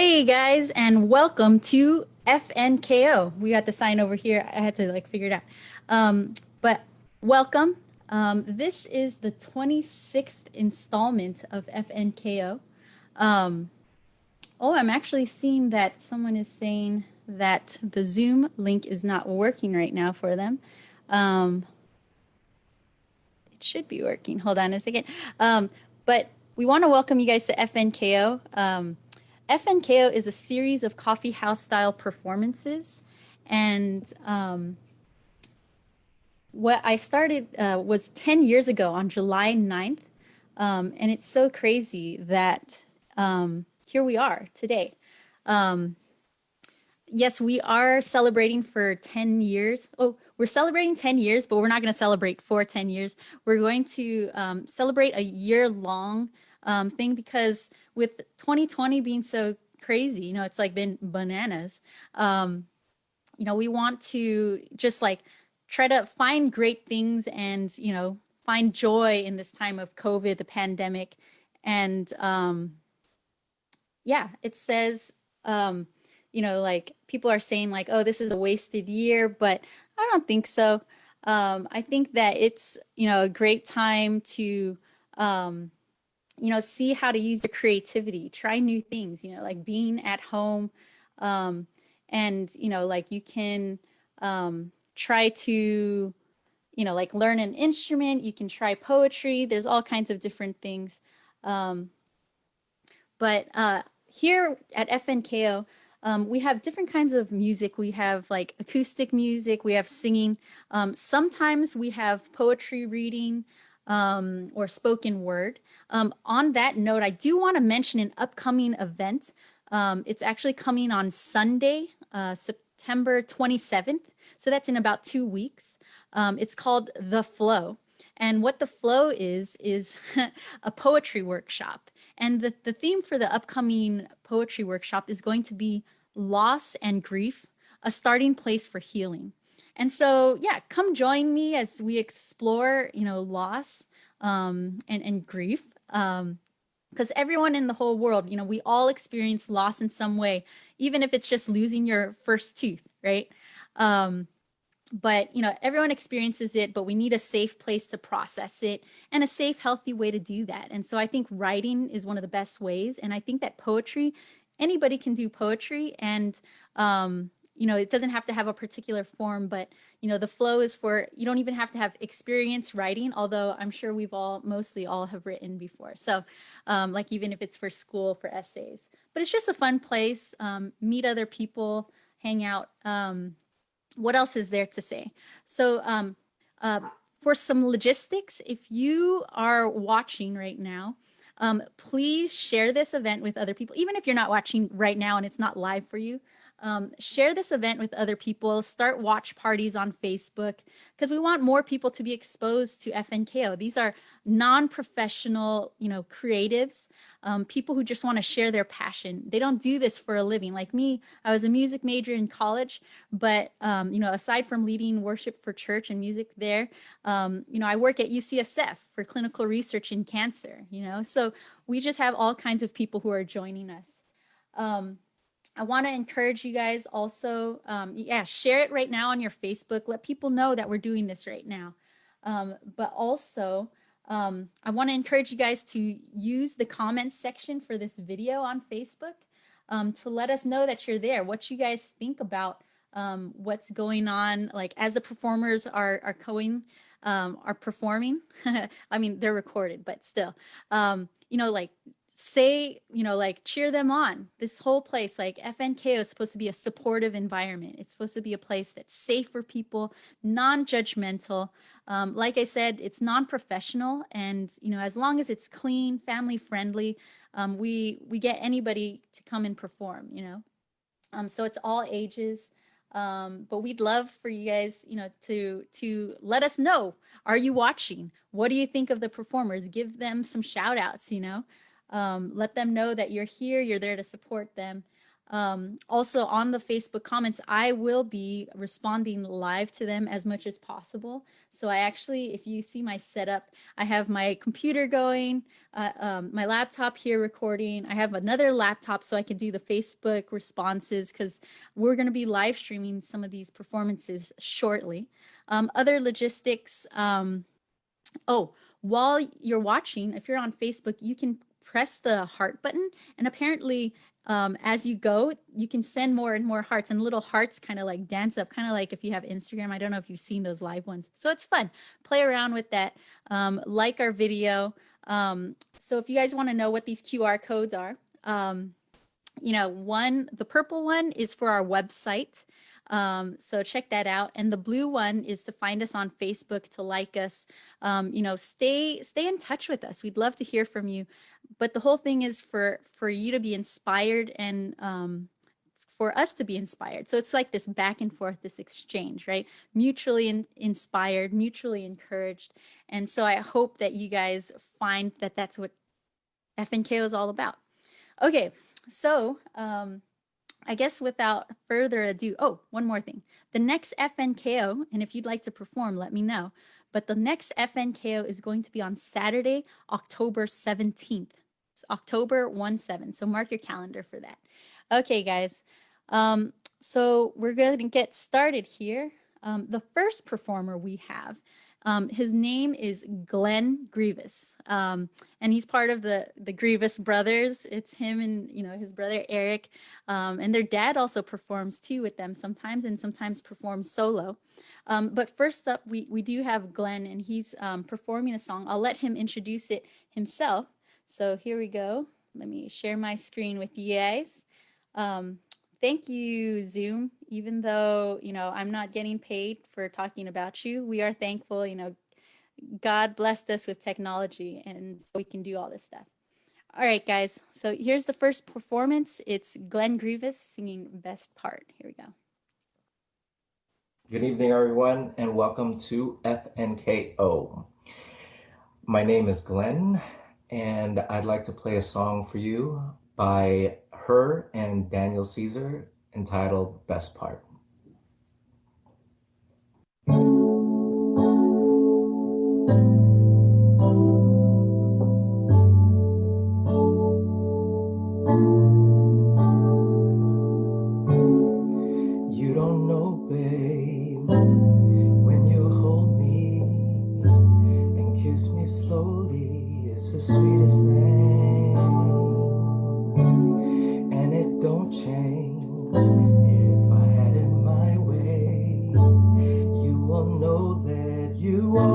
Hey guys, and welcome to FNKO. We got the sign over here. I had to figure it out. But welcome. This is the 26th installment of FNKO. Oh, I'm actually seeing that someone is saying that the Zoom link is not working right now for them. Um, it should be working. Hold on a second. But we want to welcome you guys to FNKO. FNKO is a series of coffee house style performances. And what I started was 10 years ago on July 9th. And it's so crazy that here we are today. Yes, we are celebrating for 10 years. Oh, we're celebrating 10 years, but we're not going to celebrate for 10 years. We're going to celebrate a year-long thing because with 2020 being so crazy, it's like been bananas. We want to just try to find great things and, find joy in this time of COVID, the pandemic. And yeah, it says, people are saying oh, this is a wasted year, but I don't think so. I think that it's, a great time to, see how to use your creativity, try new things, like being at home. Um, and, you can try to, learn an instrument, you can try poetry, there's all kinds of different things. Um, but here at FNKO, we have different kinds of music. We have acoustic music, we have singing. Sometimes we have poetry reading or spoken word. On that note, I do want to mention an upcoming event. It's actually coming on Sunday, September 27th. So that's in about 2 weeks. It's called The Flow. And what the flow is a poetry workshop. And the theme for the upcoming poetry workshop is going to be loss and grief, a starting place for healing. And so, yeah, come join me as we explore, loss and grief. Because everyone in the whole world, we all experience loss in some way, even if it's just losing your first tooth, right? Um, but everyone experiences it, but we need a safe place to process it and a safe, healthy way to do that. And so I think writing is one of the best ways, and I think that poetry, anybody can do poetry. And it doesn't have to have a particular form, but the flow is for, you don't even have to have experience writing, although I'm sure we've all, mostly all, have written before. So even if it's for school, for essays, but it's just a fun place. Meet other people, hang out. What else is there to say? So uh, for some logistics, if you are watching right now, please share this event with other people. Even if you're not watching right now and it's not live for you, share this event with other people, start watch parties on Facebook, because we want more people to be exposed to FNKO. These are non-professional, creatives, people who just want to share their passion. They don't do this for a living. Like me, I was a music major in college, but, aside from leading worship for church and music there, I work at UCSF for clinical research in cancer, so we just have all kinds of people who are joining us. Um, I want to encourage you guys also, yeah, share it right now on your Facebook. Let people know that we're doing this right now. But also, I want to encourage you guys to use the comments section for this video on Facebook to let us know that you're there, what you guys think about what's going on, like as the performers are performing. I mean, they're recorded, but still, say, cheer them on. This whole place, like FNKO, is supposed to be a supportive environment. It's supposed to be a place that's safe for people, non-judgmental. Like I said, it's non-professional, and as long as it's clean, family friendly, we get anybody to come and perform. So it's all ages. But we'd love for you guys, to let us know. Are you watching? What do you think of the performers? Give them some shout outs, let them know that you're here, you're there to support them. Also on the Facebook comments, I will be responding live to them as much as possible. So I actually, if you see my setup, I have my computer going, my laptop here recording. I have another laptop so I can do the Facebook responses because we're going to be live streaming some of these performances shortly. Other logistics, oh, while you're watching, if you're on Facebook, you can press the heart button, and apparently as you go, you can send more and more hearts, and little hearts kind of like dance up, kind of like if you have Instagram. I don't know if you've seen those live ones. So it's fun. Play around with that. Like our video. So if you guys want to know what these QR codes are, you know, the purple one is for our website. So check that out. And the blue one is to find us on Facebook, to like us. You know, stay in touch with us. We'd love to hear from you. But the whole thing is for you to be inspired and for us to be inspired. So it's like this back and forth, this exchange, right? Mutually inspired, mutually encouraged. And so I hope that you guys find that that's what FNKO is all about. Okay, so I guess without further ado, oh, one more thing. The next FNKO, and if you'd like to perform, let me know. But the next FNKO is going to be on Saturday, October 17th. It's October 17. So mark your calendar for that. Okay, guys. So we're going to get started here. The first performer we have, his name is Glenn Grievous, and he's part of the Grievous brothers. It's him and, you know, his brother Eric, and their dad also performs too with them sometimes, and sometimes performs solo. But first up, we do have Glenn, and he's performing a song. I'll let him introduce it himself. So here we go. Let me share my screen with you guys. Thank you, Zoom. Even though, you know, I'm not getting paid for talking about you, we are thankful. You know, God blessed us with technology, and so we can do all this stuff. All right, guys. So here's the first performance. It's Glenn Grievous singing Best Part. Here we go. Good evening, everyone, and welcome to FNKO. My name is Glenn, and I'd like to play a song for you by her and Daniel Caesar entitled Best Part. You don't know, babe, when you hold me and kiss me slowly, it's the sweetest thing, and it don't change. If I had it my way, you will know that you are.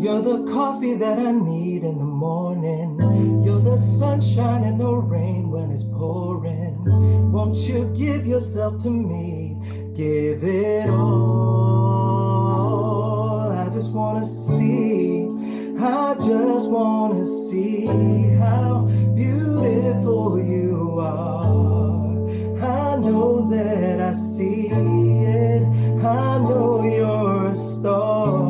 You're the coffee that I need in the morning. You're the sunshine in the rain when it's pouring. Won't you give yourself to me? Give it all. I just wanna see. I just wanna see how beautiful you are. I know that I see it. I know you're a star.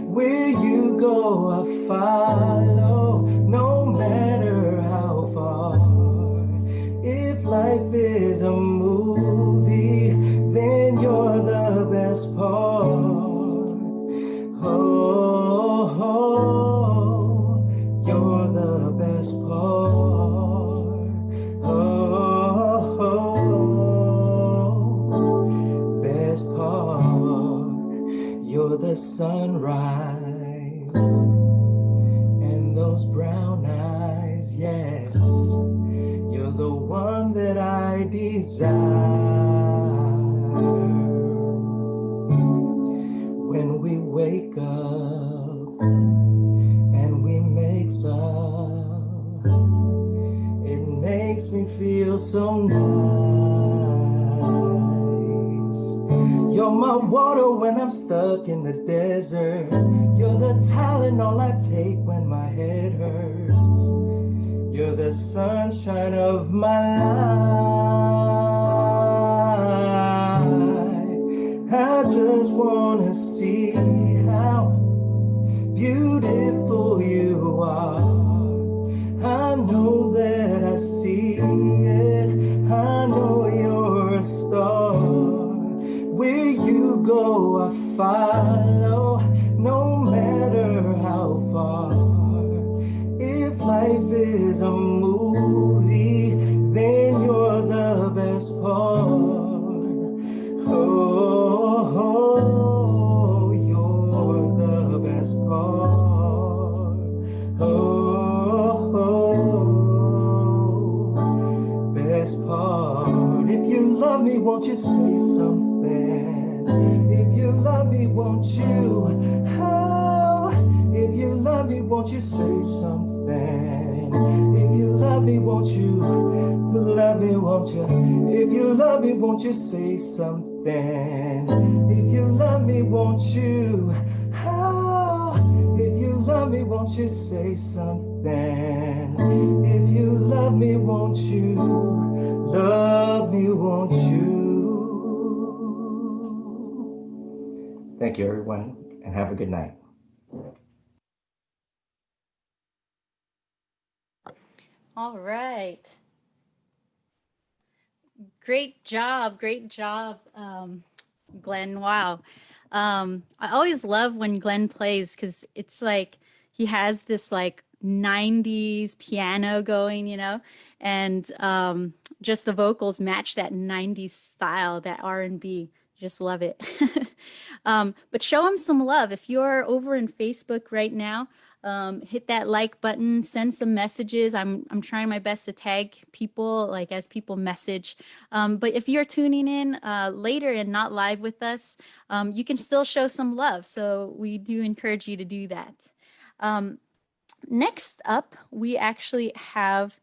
Where you go, I follow, no matter how far. If life is a movie, then you're the best part. Oh, oh, you're the best part. Oh, oh, best part. You're the sunrise and those brown eyes, yes. You're the one that I desire. When we wake up and we make love, it makes me feel so nice. You're my water when I'm stuck in the desert. You're the Tylenol I take when my head hurts. You're the sunshine of my life. I just wanna see how beautiful you are. I know that I follow, no matter how far. If life is a movie, then you're the best part. Oh, you're the best part. Oh, best part. If you love me, won't you say something? If you love me, won't you? How? If you love me, won't you say something? If you love me, won't you? Love me, won't you? If you love me, won't you say something? If you love me, won't you? How? If you love me, won't you say something? If you love me, won't you? Love me, won't you? Thank you, everyone, and have a good night. All right. Great job. Great job, Glenn. Wow. I always love when Glenn plays because it's like he has this like 90s piano going, and just the vocals match that 90s style, that R&B. Just love it. But show him some love. If you're over in Facebook right now, hit that like button, send some messages. I'm trying my best to tag people like as people message. But if you're tuning in later and not live with us, you can still show some love. So we do encourage you to do that. Next up, we actually have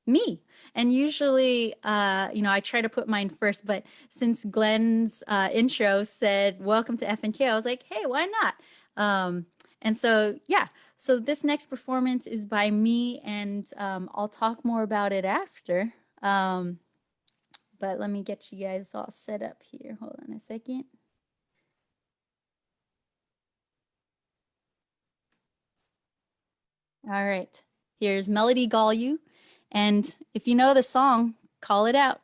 me. And usually, I try to put mine first, but since Glenn's intro said, welcome to FNKO, I was like, hey, why not? And so, yeah, so this next performance is by me, and I'll talk more about it after. But let me get you guys all set up here. Hold on a second. All right, here's Melody Gawliu. And if you know the song, call it out.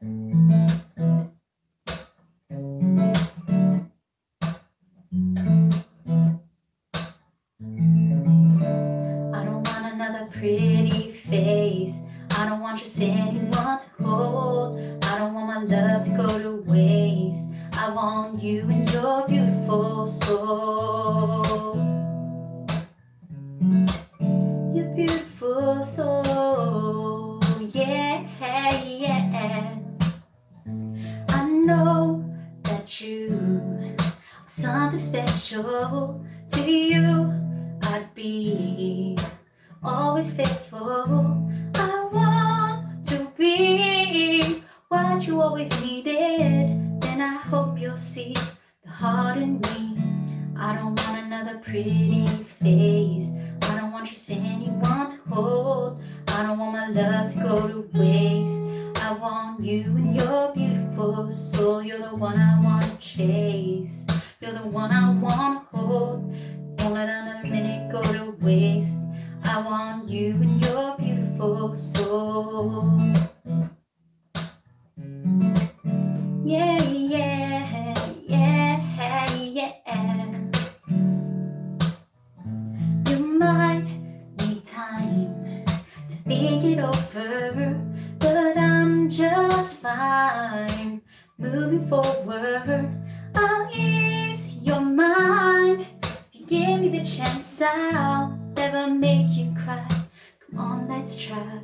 I don't want another pretty face. I don't want just anyone to hold. I don't want my love to go to waste. I want you and your beautiful soul. Your beautiful soul. Yeah, yeah. I know that you are something special. To you I'd be always faithful. I want to be what you always needed. Then I hope you'll see the heart in me. I don't want another pretty face. I don't want just anyone to hold. I don't want my love to go to waste. I want you and your beautiful soul. You're the one I want to chase. You're the one I want to hold. Don't let another minute go to waste. I want you and your beautiful soul. Yeah, yeah, yeah, yeah. You might need time to think it over, but I'm just fine moving forward. I'll ease your mind. If you give me the chance, I'll never make you cry. Come on, let's try.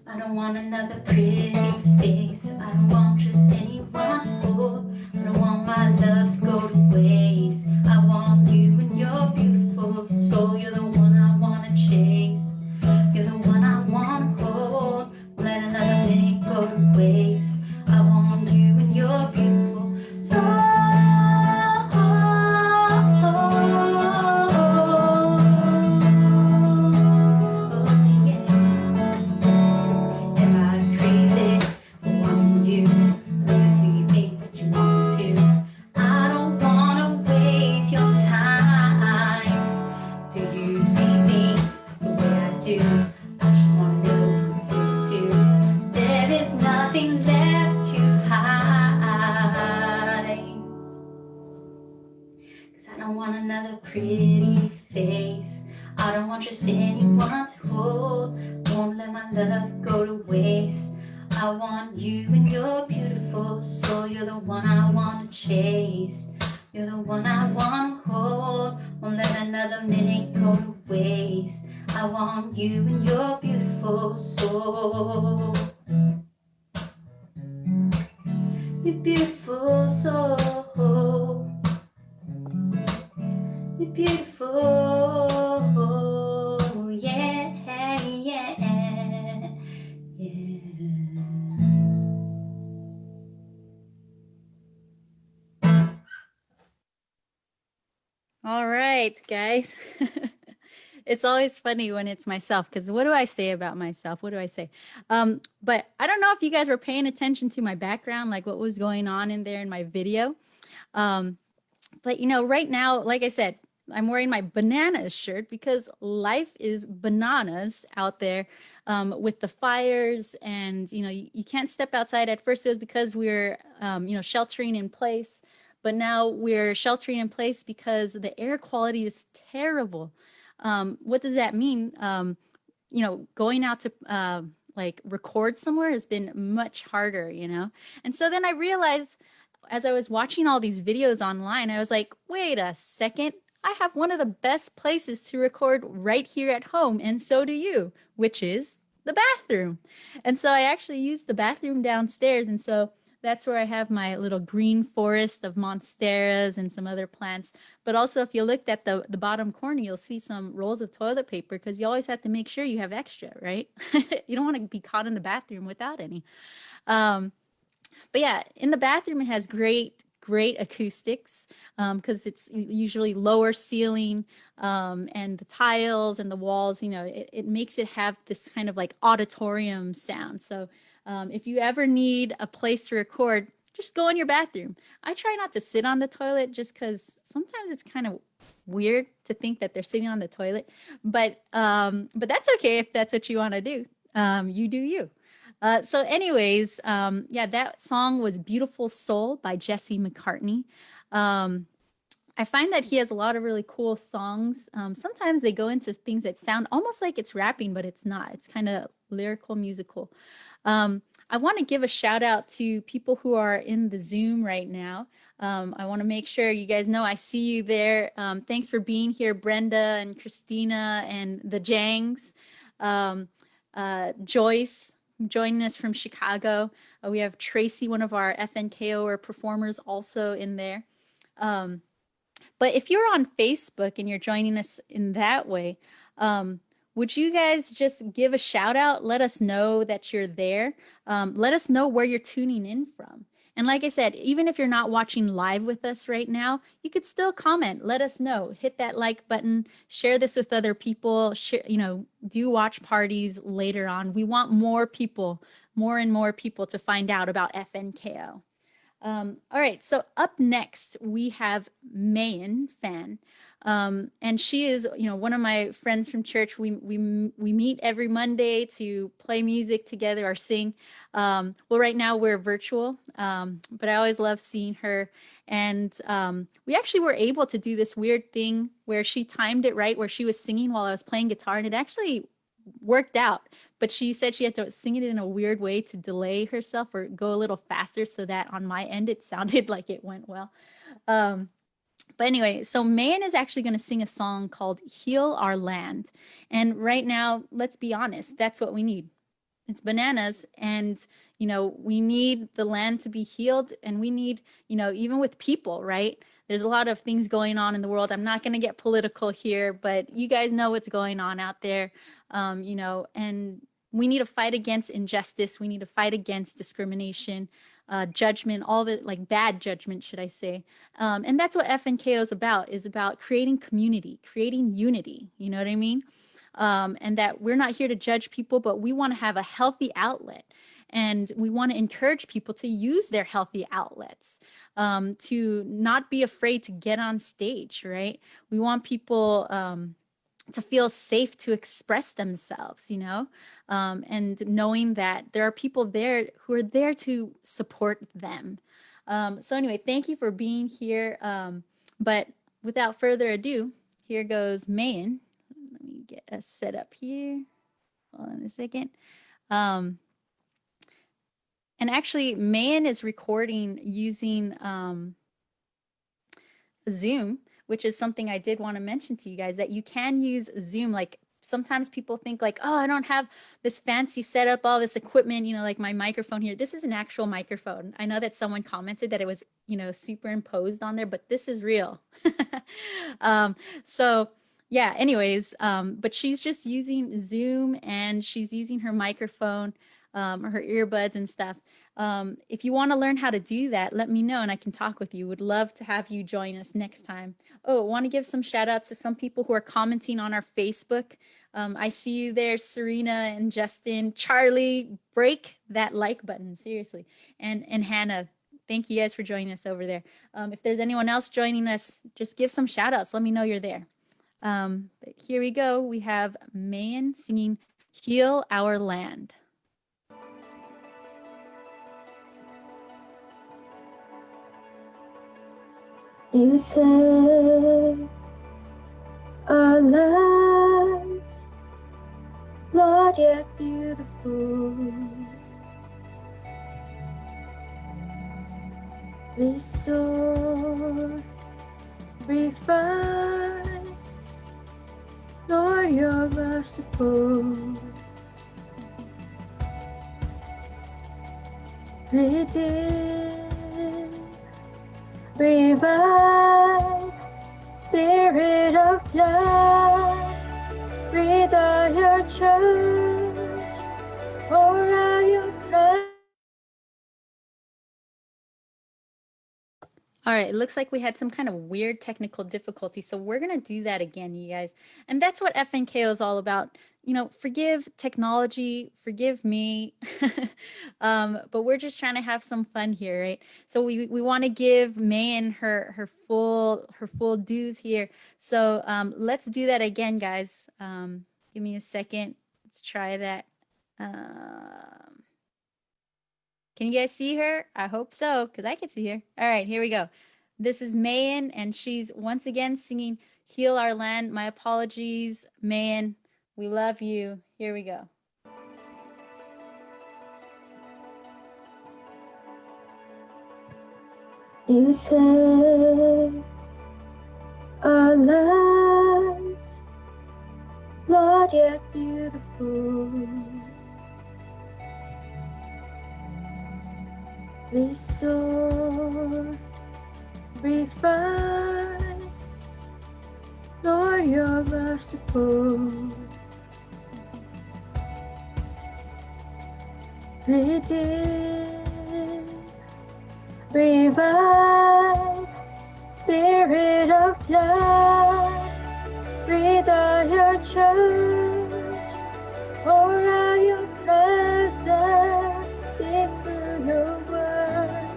I don't want another pretty face. I don't want just anyone to hold. I don't want my love to go to waste. I want you and your beautiful soul. You're the one I want to chase. You're the one I want to hold. Let another minute go to waste. I want you and your beautiful soul. I don't wanna nothing left to hide. 'Cause I don't want another pretty face. I don't want just anyone to hold. Won't let my love go to waste. I want you and your beautiful soul. You're the one I want to chase. You're the one I want to hold. Won't let another minute go to waste. I want you and your beautiful soul. Your beautiful soul. You're beautiful, yeah, yeah, yeah. All right, guys. It's always funny when it's myself, because what do I say about myself? What do I say? But I don't know if you guys were paying attention to my background, like what was going on in there in my video. But right now, like I said, I'm wearing my bananas shirt because life is bananas out there, with the fires, and you can't step outside. At first it was because we're sheltering in place, but now we're sheltering in place because the air quality is terrible. What does that mean? Going out to like record somewhere has been much harder. And so then I realized, as I was watching all these videos online, I was like, wait a second, I have one of the best places to record right here at home, and so do you, which is the bathroom. And so I actually used the bathroom downstairs, and so that's where I have my little green forest of monsteras and some other plants. But also, if you looked at the bottom corner, you'll see some rolls of toilet paper, because you always have to make sure you have extra, right? You don't want to be caught in the bathroom without any. But yeah, in the bathroom, it has great acoustics, because it's usually lower ceiling, and the tiles and the walls, it makes it have this kind of like auditorium sound. So if you ever need a place to record, just go in your bathroom. I try not to sit on the toilet, just because sometimes it's kind of weird to think that they're sitting on the toilet, but that's okay if that's what you want to do. You do you. So anyways, yeah, that song was Beautiful Soul by Jesse McCartney. Um, I find that he has a lot of really cool songs. Sometimes they go into things that sound almost like it's rapping, but it's not. It's kind of lyrical, musical. I want to give a shout out to people who are in the Zoom right now. I want to make sure you guys know I see you there. Thanks for being here, Brenda and Christina and the Jangs. Um, Joyce joining us from Chicago. We have Tracy, one of our FNKO or performers, also in there. But if you're on Facebook and you're joining us in that way, would you guys just give a shout out? Let us know that you're there. Let us know where you're tuning in from. And like I said, even if you're not watching live with us right now, you could still comment. Let us know. Hit that like button. Share this with other people. Share, do watch parties later on. We want more people, more and more people to find out about FNKO. All right, so up next we have Mayan Fan, and she is, one of my friends from church. We meet every Monday to play music together or sing. Well, right now we're virtual, but I always love seeing her. And we actually were able to do this weird thing where she timed it right, where she was singing while I was playing guitar, and it actually worked out. But she said she had to sing it in a weird way to delay herself or go a little faster so that on my end it sounded like it went well. Um, but anyway, so Mayan is actually going to sing a song called Heal Our Land. And right now, let's be honest, that's what we need. It's bananas, and we need the land to be healed, and we need, even with people, right? There's a lot of things going on in the world. I'm not going to get political here, but you guys know what's going on out there. And we need to fight against injustice. We need to fight against discrimination, judgment, all the like bad judgment, should I say. And that's what FNKO is about creating community, creating unity. You know what I mean? And that we're not here to judge people, but we want to have a healthy outlet. And we want to encourage people to use their healthy outlets, to not be afraid to get on stage, right? We want people to feel safe to express themselves, and knowing that there are people there who are there to support them. So anyway, thank you for being here. But without further ado, here goes Mayan. Let me get us set up here. Hold on a second. And actually, Mayan is recording using Zoom, which is something I did want to mention to you guys, that you can use Zoom. Like sometimes people think like, oh, I don't have this fancy setup, all this equipment, like my microphone here. This is an actual microphone. I know that someone commented that it was, superimposed on there, but this is real. So yeah, anyways, but she's just using Zoom and she's using her microphone, or her earbuds and stuff. If you want to learn how to do that, let me know and I can talk with you. Would love to have you join us next time. Oh, want to give some shout outs to some people who are commenting on our Facebook. I see you there, Serena and Justin. Charlie, break that like button, seriously. And Hannah, thank you guys for joining us over there. If there's anyone else joining us, just give some shout outs. Let me know you're there. But here we go. We have Mayan singing Heal Our Land. You take our lives, flawed yet beautiful. Restore, refine, Lord, you're merciful. Redeem, revive, Spirit of God, breathe on your church, pour out your presence. All right, it looks like we had some kind of weird technical difficulty, so we're going to do that again, you guys. And that's what FNKO is all about. Forgive technology, forgive me. But we're just trying to have some fun here, right? So we want to give Mayan her full dues here. So let's do that again, guys. Give me a second. Let's try that. Can you guys see her? I hope so, because I can see her. All right, here we go. This is Mayan, and she's once again singing Heal Our Land. My apologies, Mayan. We love you. Here we go. You take our lives, flawed yet beautiful. Restore, refine, Lord, you're merciful. Redeem, revive, Spirit of God, breathe on your church, pour out your presence, speak through your word.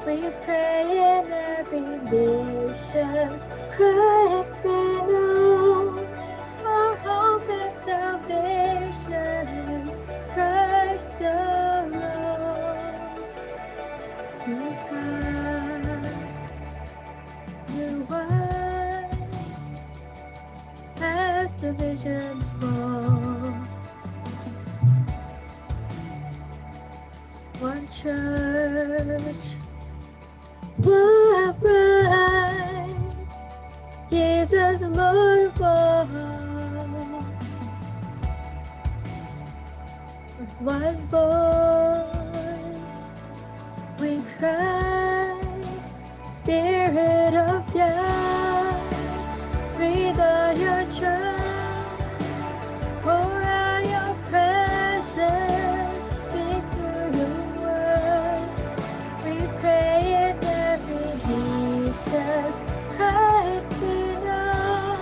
We pray in every nation, Christ be known, our hope is salvation, Christ alone. You come, you wide, as the visions fall. One church, one bride, Jesus Lord of all. With one voice we cry, Spirit of God, breathe on your church, pour out your presence, speak through your word. We pray in every nation, Christ be known,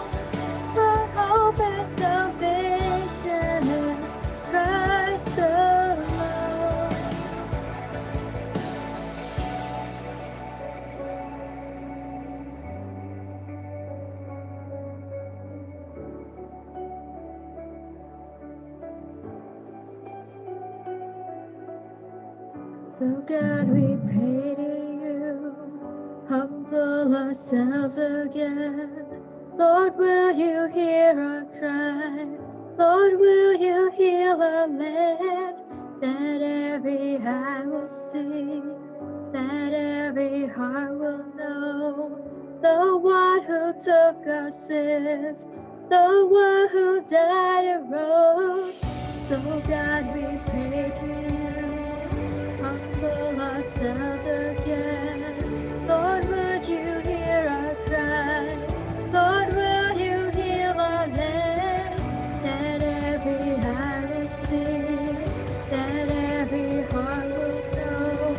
our hope and salvation, Christ alone. So God, we pray to you, humble ourselves again. Lord, will you hear our cry? Lord, will you heal our land? That every eye will see, that every heart will know the one who took our sins, the one who died and rose. So God, we pray to you, humble ourselves again. Lord, would you hear our cry? Lord, will you heal our land? That every eye will see, that every heart will know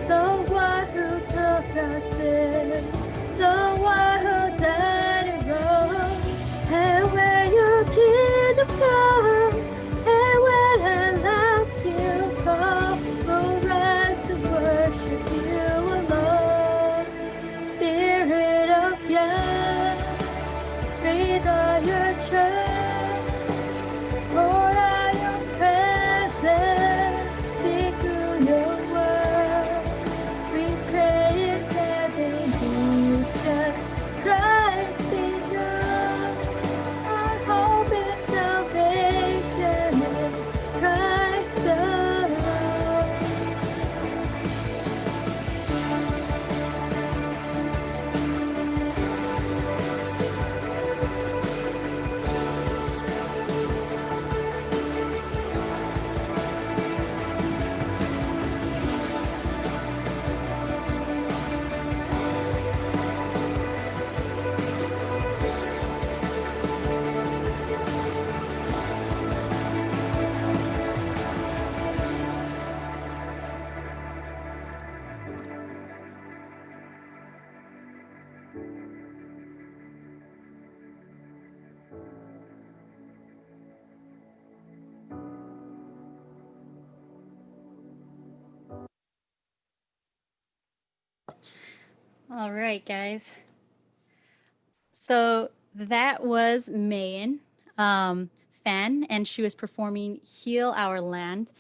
the one who took our sins, the one who died and rose. And when your kingdom comes, and when at last you come, we'll rise to worship you alone. Spirit of God, breathe on your church, pour out your presence, speak through your word. We pray in every nation, Christ be known. Our hope is salvation in Christ alone. All right, guys. So that was Mayan Fan, and she was performing Heal Our Land.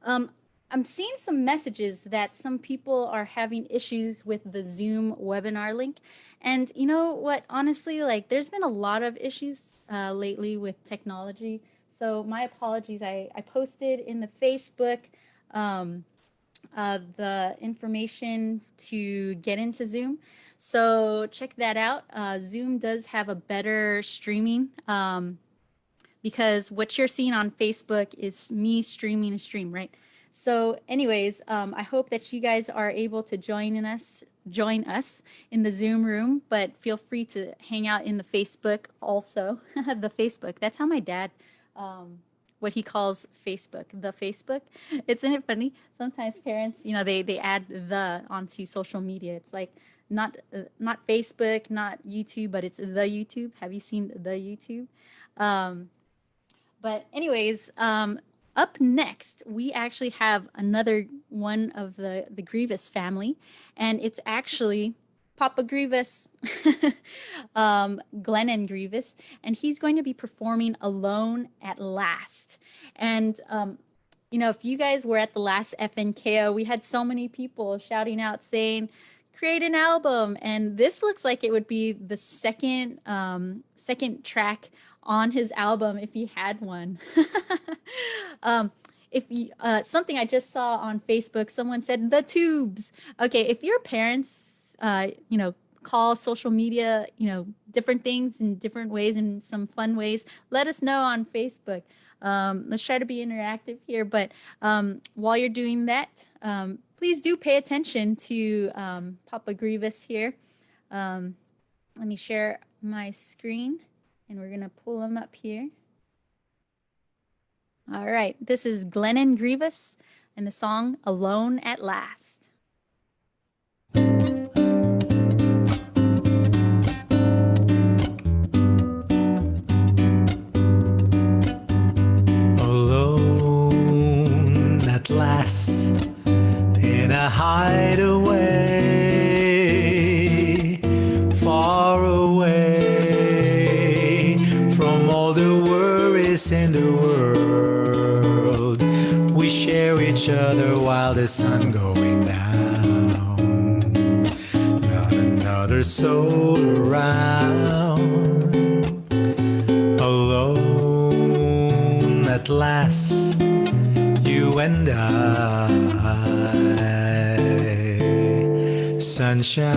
Um, I'm seeing some messages that some people are having issues with the Zoom webinar link. And you know what? Honestly, like there's been a lot of issues lately with technology. So my apologies. I posted in the Facebook the information to get into Zoom. So check that out. Zoom does have a better streaming because what you're seeing on Facebook is me streaming a stream, right? So, anyways, I hope that you guys are able to join us in the Zoom room, but feel free to hang out in the Facebook also. The Facebook. That's how my dad what he calls Facebook, the Facebook. Isn't it funny? Sometimes parents, they add the onto social media. It's like not Facebook, not YouTube, but it's the YouTube. Have you seen the YouTube? But anyways, up next we actually have another one of the Grievous family, and it's actually Papa Grievous, Glennon Grievous, and he's going to be performing Alone at Last. And if you guys were at the last FNKO, we had so many people shouting out saying, "Create an album!" And this looks like it would be the second track on his album if he had one. um, if you something I just saw on Facebook, someone said the tubes. Okay, if your parents, call social media, different things in different ways, in some fun ways, let us know on Facebook. Let's try to be interactive here. But while you're doing that, please do pay attention to Papa Grievous here. Let me share my screen, and we're going to pull him up here. All right, this is Glennon Grievous and the song Alone at Last. Alone at last in a hideaway, far away from all the worries in the world. We share each each other while the sun going down. Not another soul around, alone at last, you and I. Sunshine,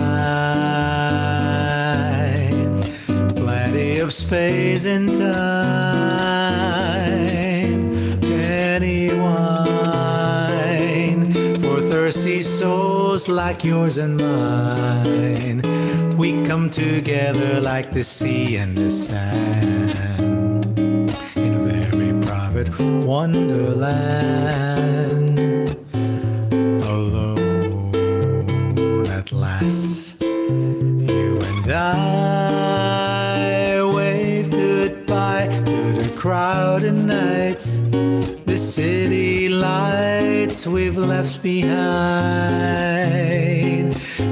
plenty of space and time, any wine for thirsty souls like yours and mine. We come together like the sea and the sand in a very private wonderland, alone at last, you and I wave goodbye to the crowded nights, the city lights we've left behind.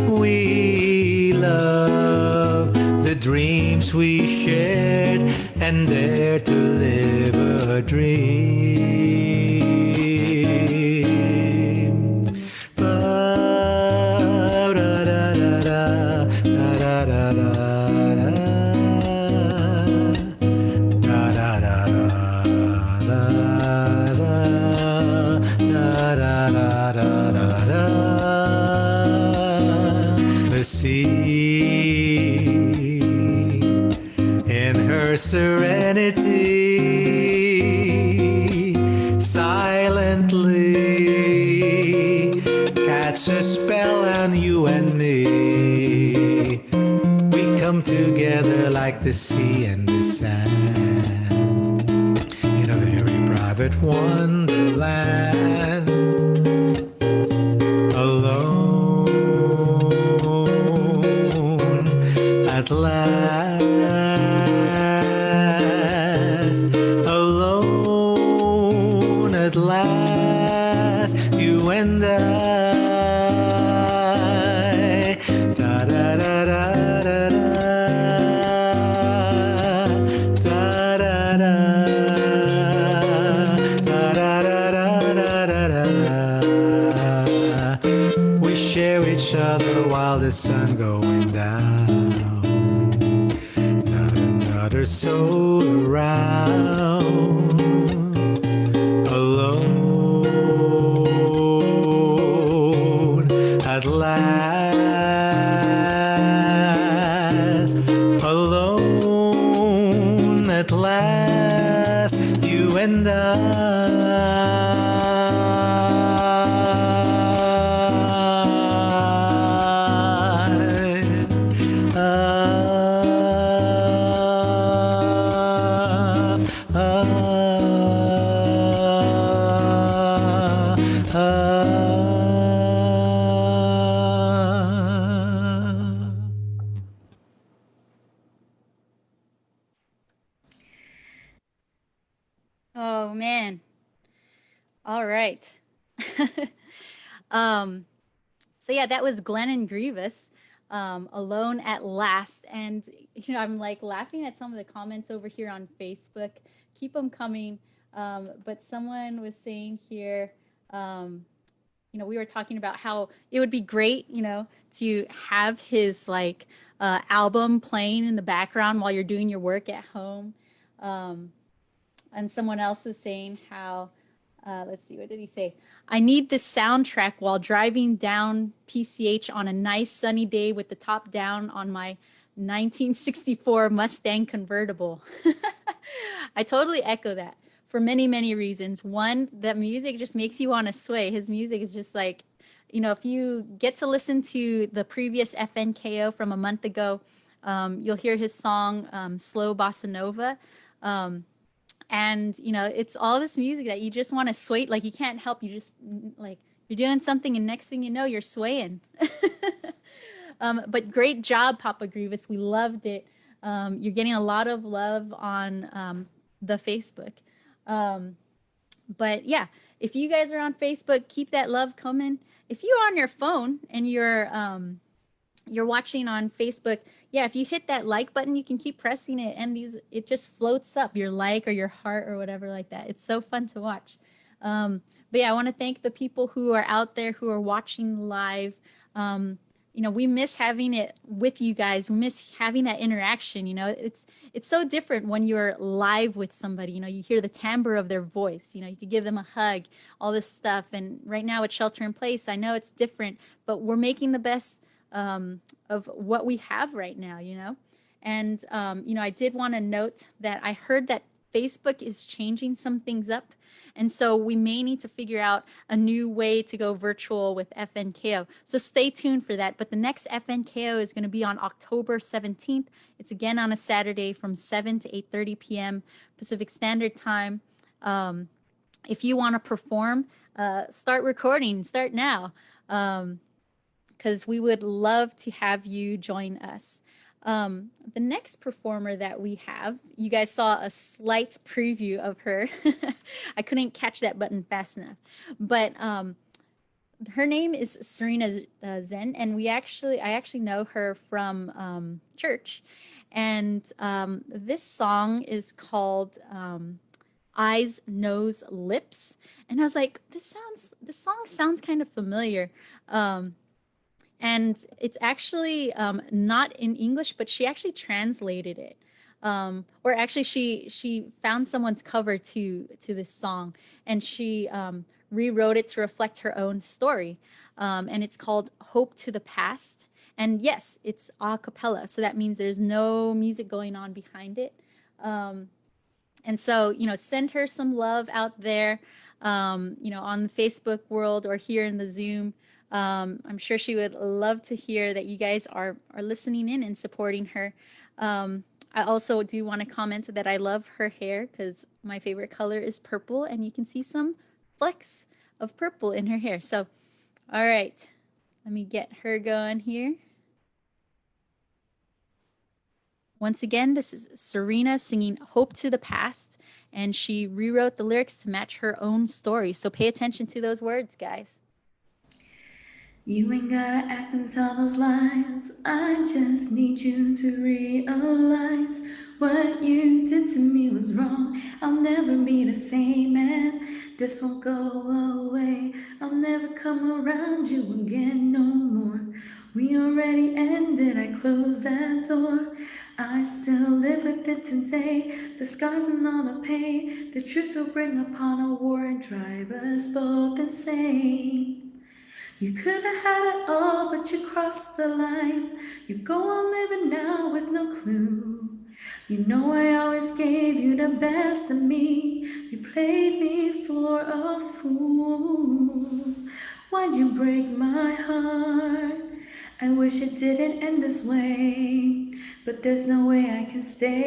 We love the dreams we shared and dare to live a dream. The sea in her serenity silently catch a spell on you and me. We come together like the sea and the sand in a very private wonderland, alone at last, alone at last, you and I. Da da da da da da da da da. We share each other while the sun going down. Not another soul around, alone at last, alone at last, you and Oh man. All right. um, so yeah, that was Glennon Grievous, Alone at Last. And I'm like laughing at some of the comments over here on Facebook. Keep them coming. But someone was saying here, we were talking about how it would be great, to have his like album playing in the background while you're doing your work at home. And someone else is saying how, let's see, what did he say? I need this soundtrack while driving down PCH on a nice sunny day with the top down on my 1964 Mustang convertible. I totally echo that for many, many reasons. One, that music just makes you want to sway. His music is just like, if you get to listen to the previous FNKO from a month ago, you'll hear his song, Slow Bossa Nova. And it's all this music that you just want to sway, like you can't help, you just like you're doing something and next thing you know you're swaying. But great job, Papa Grievous, we loved it. You're getting a lot of love on the Facebook. But yeah, if you guys are on Facebook, keep that love coming. If you're on your phone and you're watching on Facebook, yeah, if you hit that like button, you can keep pressing it and it just floats up, your like or your heart or whatever like that. It's so fun to watch. But yeah, I want to thank the people who are out there who are watching live. Um, we miss having it with you guys. We miss having that interaction. It's so different when you're live with somebody. You hear the timbre of their voice. You could give them a hug, all this stuff. And right now it's shelter in place. I know it's different, but we're making the best of what we have right now. And I did want to note that I heard that Facebook is changing some things up. And so we may need to figure out a new way to go virtual with FNKO. So stay tuned for that. But the next FNKO is going to be on October 17th. It's again on a Saturday from 7 to 8:30 p.m. Pacific Standard Time. If you want to perform, start recording, start now. Because we would love to have you join us. The next performer that we have, you guys saw a slight preview of her. I couldn't catch that button fast enough, but her name is Serena Zen, and I actually know her from church, and this song is called Eyes, Nose, Lips, and I was like, this song sounds kind of familiar. And it's actually not in English, but she actually translated it. Or actually, she found someone's cover to this song, and she rewrote it to reflect her own story. And it's called "Hope to the Past." And yes, it's a cappella, so that means there's no music going on behind it. And so, send her some love out there, on the Facebook world or here in the Zoom. I'm sure she would love to hear that you guys are listening in and supporting her. I also do want to comment that I love her hair because my favorite color is purple, and you can see some flecks of purple in her hair. So, all right, let me get her going here. Once again, this is Serena singing Hope to the Past, and she rewrote the lyrics to match her own story. So pay attention to those words, guys. You ain't gotta act and tell those lies. I just need you to realize what you did to me was wrong. I'll never be the same, and this won't go away. I'll never come around you again no more. We already ended, I closed that door. I still live with it today. The scars and all the pain. The truth will bring upon a war and drive us both insane. You could have had it all, but you crossed the line. You go on living now with no clue. You know I always gave you the best of me. You played me for a fool. Why'd you break my heart? I wish it didn't end this way, but there's no way I can stay.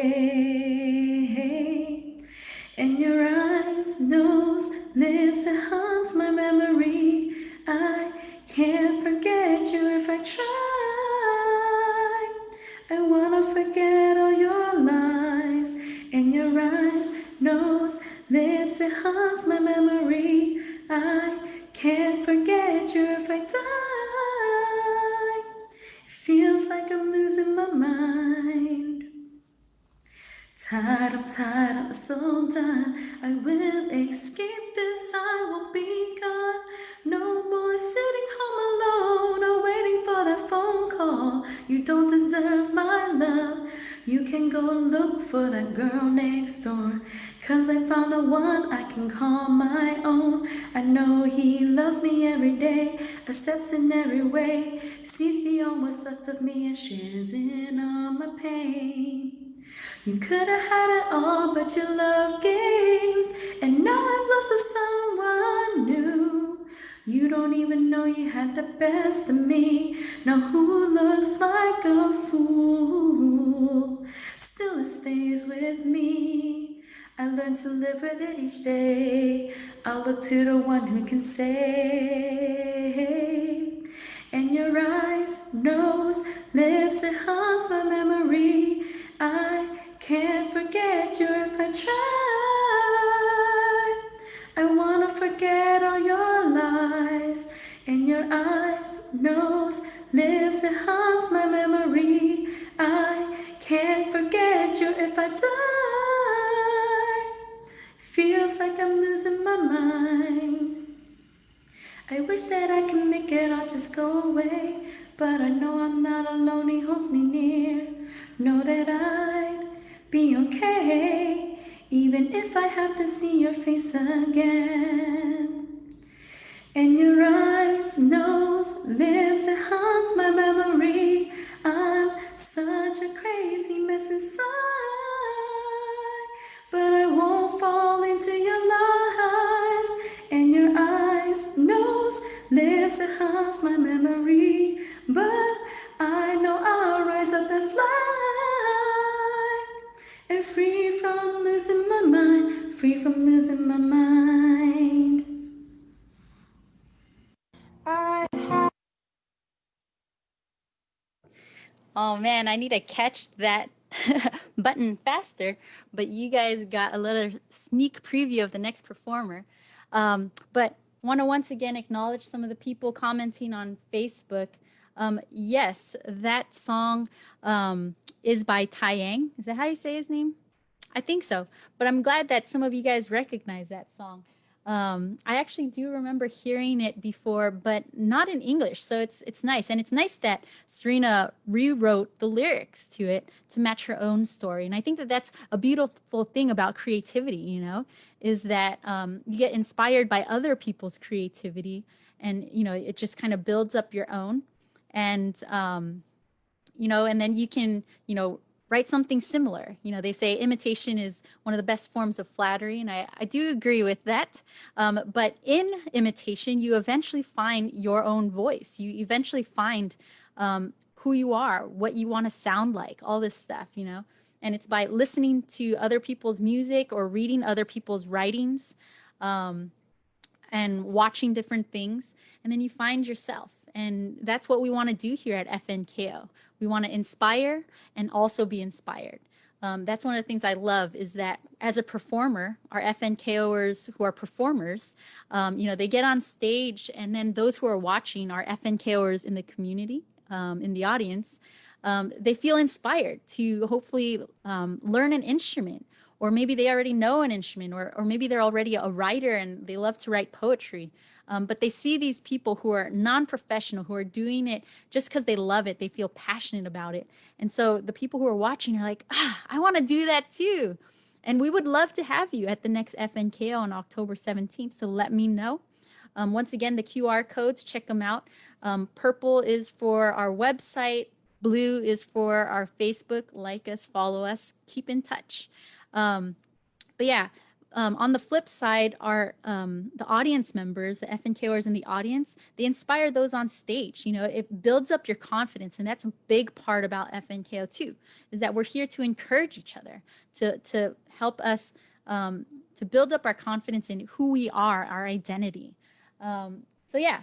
In your eyes, nose, lips, it haunts my memory. I can't forget you if I try. I wanna forget all your lies. In your eyes, nose, lips, it haunts my memory. I can't forget you if I die. It feels like I'm losing my mind. Tired, I'm so done. I will escape this, I will be gone. No more sitting home alone or waiting for that phone call. You don't deserve my love. You can go look for that girl next door. 'Cause I found the one I can call my own. I know he loves me every day, accepts in every way, sees beyond what's left of me and shares in all my pain. You could have had it all, but you love games. And now I'm lost with someone new. You don't even know you had the best of me. Now who looks like a fool? Still it stays with me. I learn to live with it each day. I'll look to the one who can save. And your eyes, nose, lips, it haunts my memory. I can't forget you if I try. I wanna forget all your lies. In your eyes, nose, lips, it haunts my memory. I can't forget you if I die. Feels like I'm losing my mind. I wish that I can make it all just go away, but I know I'm not alone, he holds me near. Know that I'd be okay, even if I have to see your face again. And your eyes, nose, lips, it haunts my memory. I'm such a crazy mess inside, but I won't fall into your lies. And your eyes, nose, lips, it haunts my memory, but I know I'll rise up and fly. And free from losing my mind, free from losing my mind. Oh man, I need to catch that button faster, but you guys got a little sneak preview of the next performer. But want to once again acknowledge some of the people commenting on Facebook. Yes, that song is by Taeyang. Is that how you say his name? I think so. But I'm glad that some of you guys recognize that song. I actually do remember hearing it before, but not in English. So it's nice, and it's nice that Serena rewrote the lyrics to it to match her own story. And I think that that's a beautiful thing about creativity. Is that you get inspired by other people's creativity, and it just kind of builds up your own. And and then you can, write something similar. They say imitation is one of the best forms of flattery, and I do agree with that. But in imitation, you eventually find your own voice. You eventually find who you are, what you want to sound like, all this stuff. And it's by listening to other people's music or reading other people's writings. And watching different things, and then you find yourself. And that's what we want to do here at FNKO. We want to inspire and also be inspired. That's one of the things I love, is that as a performer, our FNKOers who are performers, they get on stage, and then those who are watching, our FNKOers in the community, in the audience, they feel inspired to hopefully learn an instrument, or maybe they already know an instrument, or maybe they're already a writer and they love to write poetry. But they see these people who are non-professional, who are doing it just because they love it. They feel passionate about it. And so the people who are watching are like, I want to do that too. And we would love to have you at the next FNKO on October 17th. So let me know. Once again, the QR codes, check them out. Purple is for our website. Blue is for our Facebook. Like us, follow us, keep in touch. But yeah, on the flip side are the audience members, the FNKers in the audience. They inspire those on stage. It builds up your confidence, and that's a big part about FNKO too, is that we're here to encourage each other, to help us to build up our confidence in who we are, our identity. So yeah,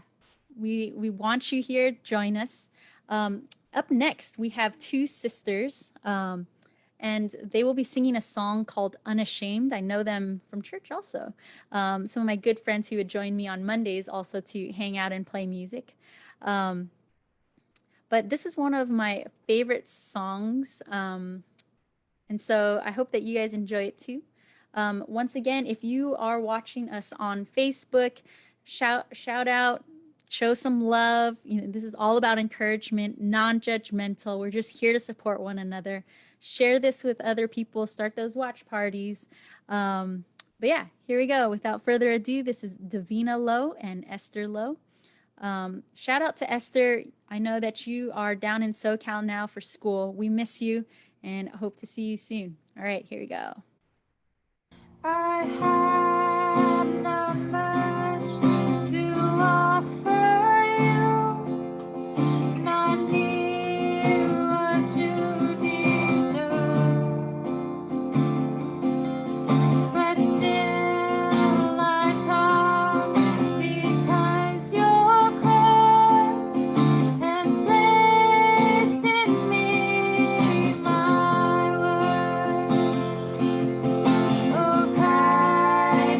we want you here. Join us. Up next, we have two sisters. And they will be singing a song called Unashamed. I know them from church also. Some of my good friends who would join me on Mondays also to hang out and play music. But this is one of my favorite songs. And so I hope that you guys enjoy it too. Once again, if you are watching us on Facebook, shout out, show some love. This is all about encouragement, non-judgmental. We're just here to support one another. Share this with other people, start those watch parties. But yeah, here we go. Without further ado, this is Davina Lowe and Esther Lowe. Shout out to Esther. I know that you are down in SoCal now for school. We miss you and hope to see you soon. All right, here we go. I have not much to offer you, and I need what you deserve, but still I come because your cross has placed in me my worth. Oh, Christ.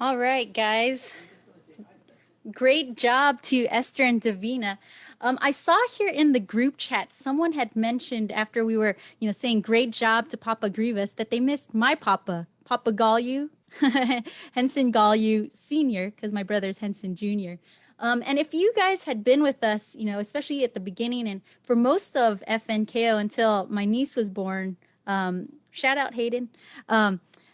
All right, guys. Great job to Esther and Davina. I saw here in the group chat someone had mentioned after we were, saying great job to Papa Grievous that they missed my Papa, Papa Gawliu, Henson Gawliu Senior, because my brother's Henson Junior. And if you guys had been with us, especially at the beginning and for most of FNKO until my niece was born, shout out Hayden.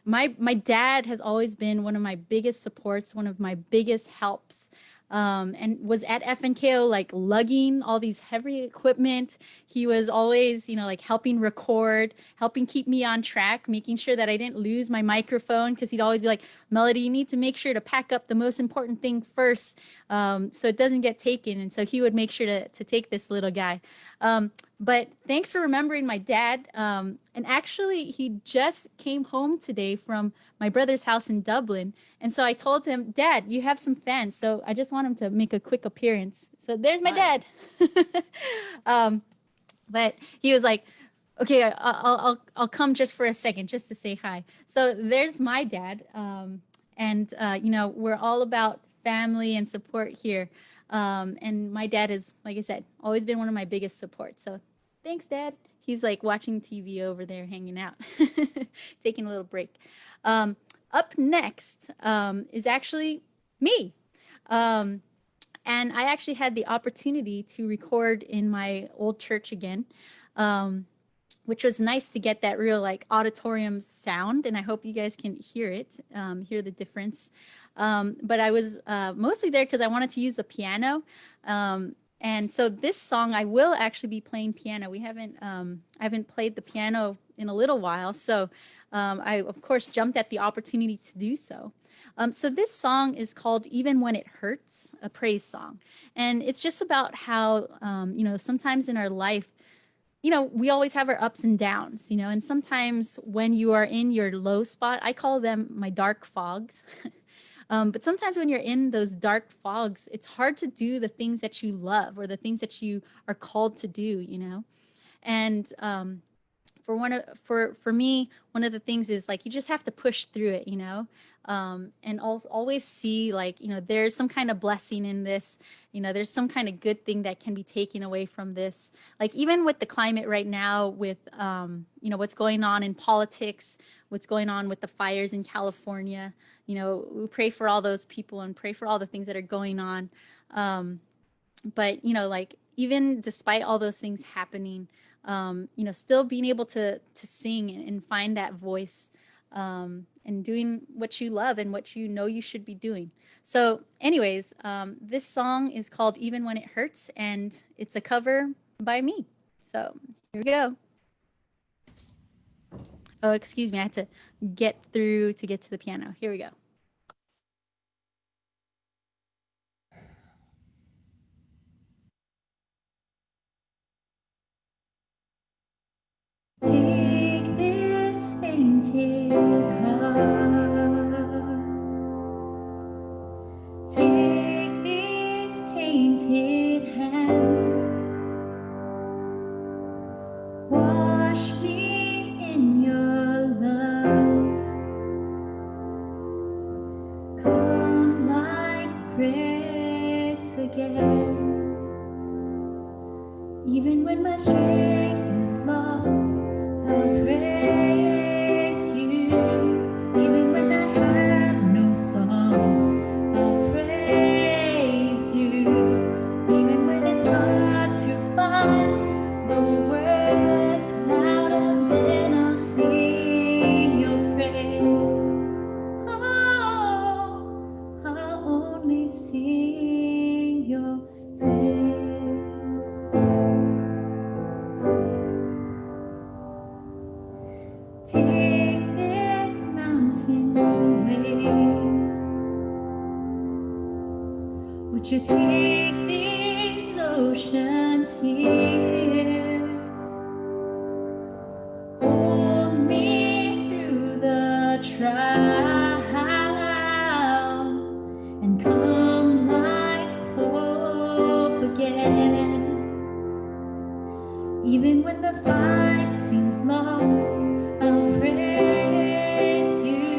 My dad has always been one of my biggest supports, one of my biggest helps, and was at FNKO like lugging all these heavy equipment. He was always, like helping record, helping keep me on track, making sure that I didn't lose my microphone because he'd always be like, Melody, you need to make sure to pack up the most important thing first so it doesn't get taken. And so he would make sure to take this little guy. But thanks for remembering my dad. And actually, he just came home today from my brother's house in Dublin. And so I told him, Dad, you have some fans. So I just want him to make a quick appearance. So there's my dad. But he was like, okay, I'll come just for a second, just to say hi. So there's my dad. And, we're all about family and support here. And my dad is, like I said, always been one of my biggest supports. So thanks, Dad. He's like watching TV over there, hanging out, taking a little break. Up next is actually me. And I actually had the opportunity to record in my old church again, which was nice to get that real like auditorium sound. And I hope you guys can hear it, hear the difference. But I was mostly there because I wanted to use the piano. And so this song, I will actually be playing piano. I haven't played the piano in a little while. So I, of course, jumped at the opportunity to do so. So this song is called Even When It Hurts, a praise song. And it's just about how, sometimes in our life, we always have our ups and downs, and sometimes when you are in your low spot, I call them my dark fogs. But sometimes when you're in those dark fogs, it's hard to do the things that you love or the things that you are called to do. And for me, one of the things is like you just have to push through it, and always see like there's some kind of blessing in this. There's some kind of good thing that can be taken away from this. Like even with the climate right now, with what's going on in politics, what's going on with the fires in California. We pray for all those people and pray for all the things that are going on. But like even despite all those things happening, still being able to sing and find that voice, and doing what you love and what you should be doing. So anyways, this song is called Even When It Hurts, and it's a cover by me. So here we go. Oh, excuse me, I had to get through to get to the piano. Here we go. Take this fainted heart, take these tainted hands, wash me in your love, come like grace again. Even when my strength is lost, I'll praise you. Even when I have no song, I'll praise you. Even when it's hard to find the words louder than I'll sing your praise. Oh, I'll only sing your praise. Take this mountain away. Would you take these ocean tears? Hold me through the trial and come like hope again. Even when the fight seems lost, I'll praise you.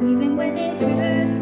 Even when it hurts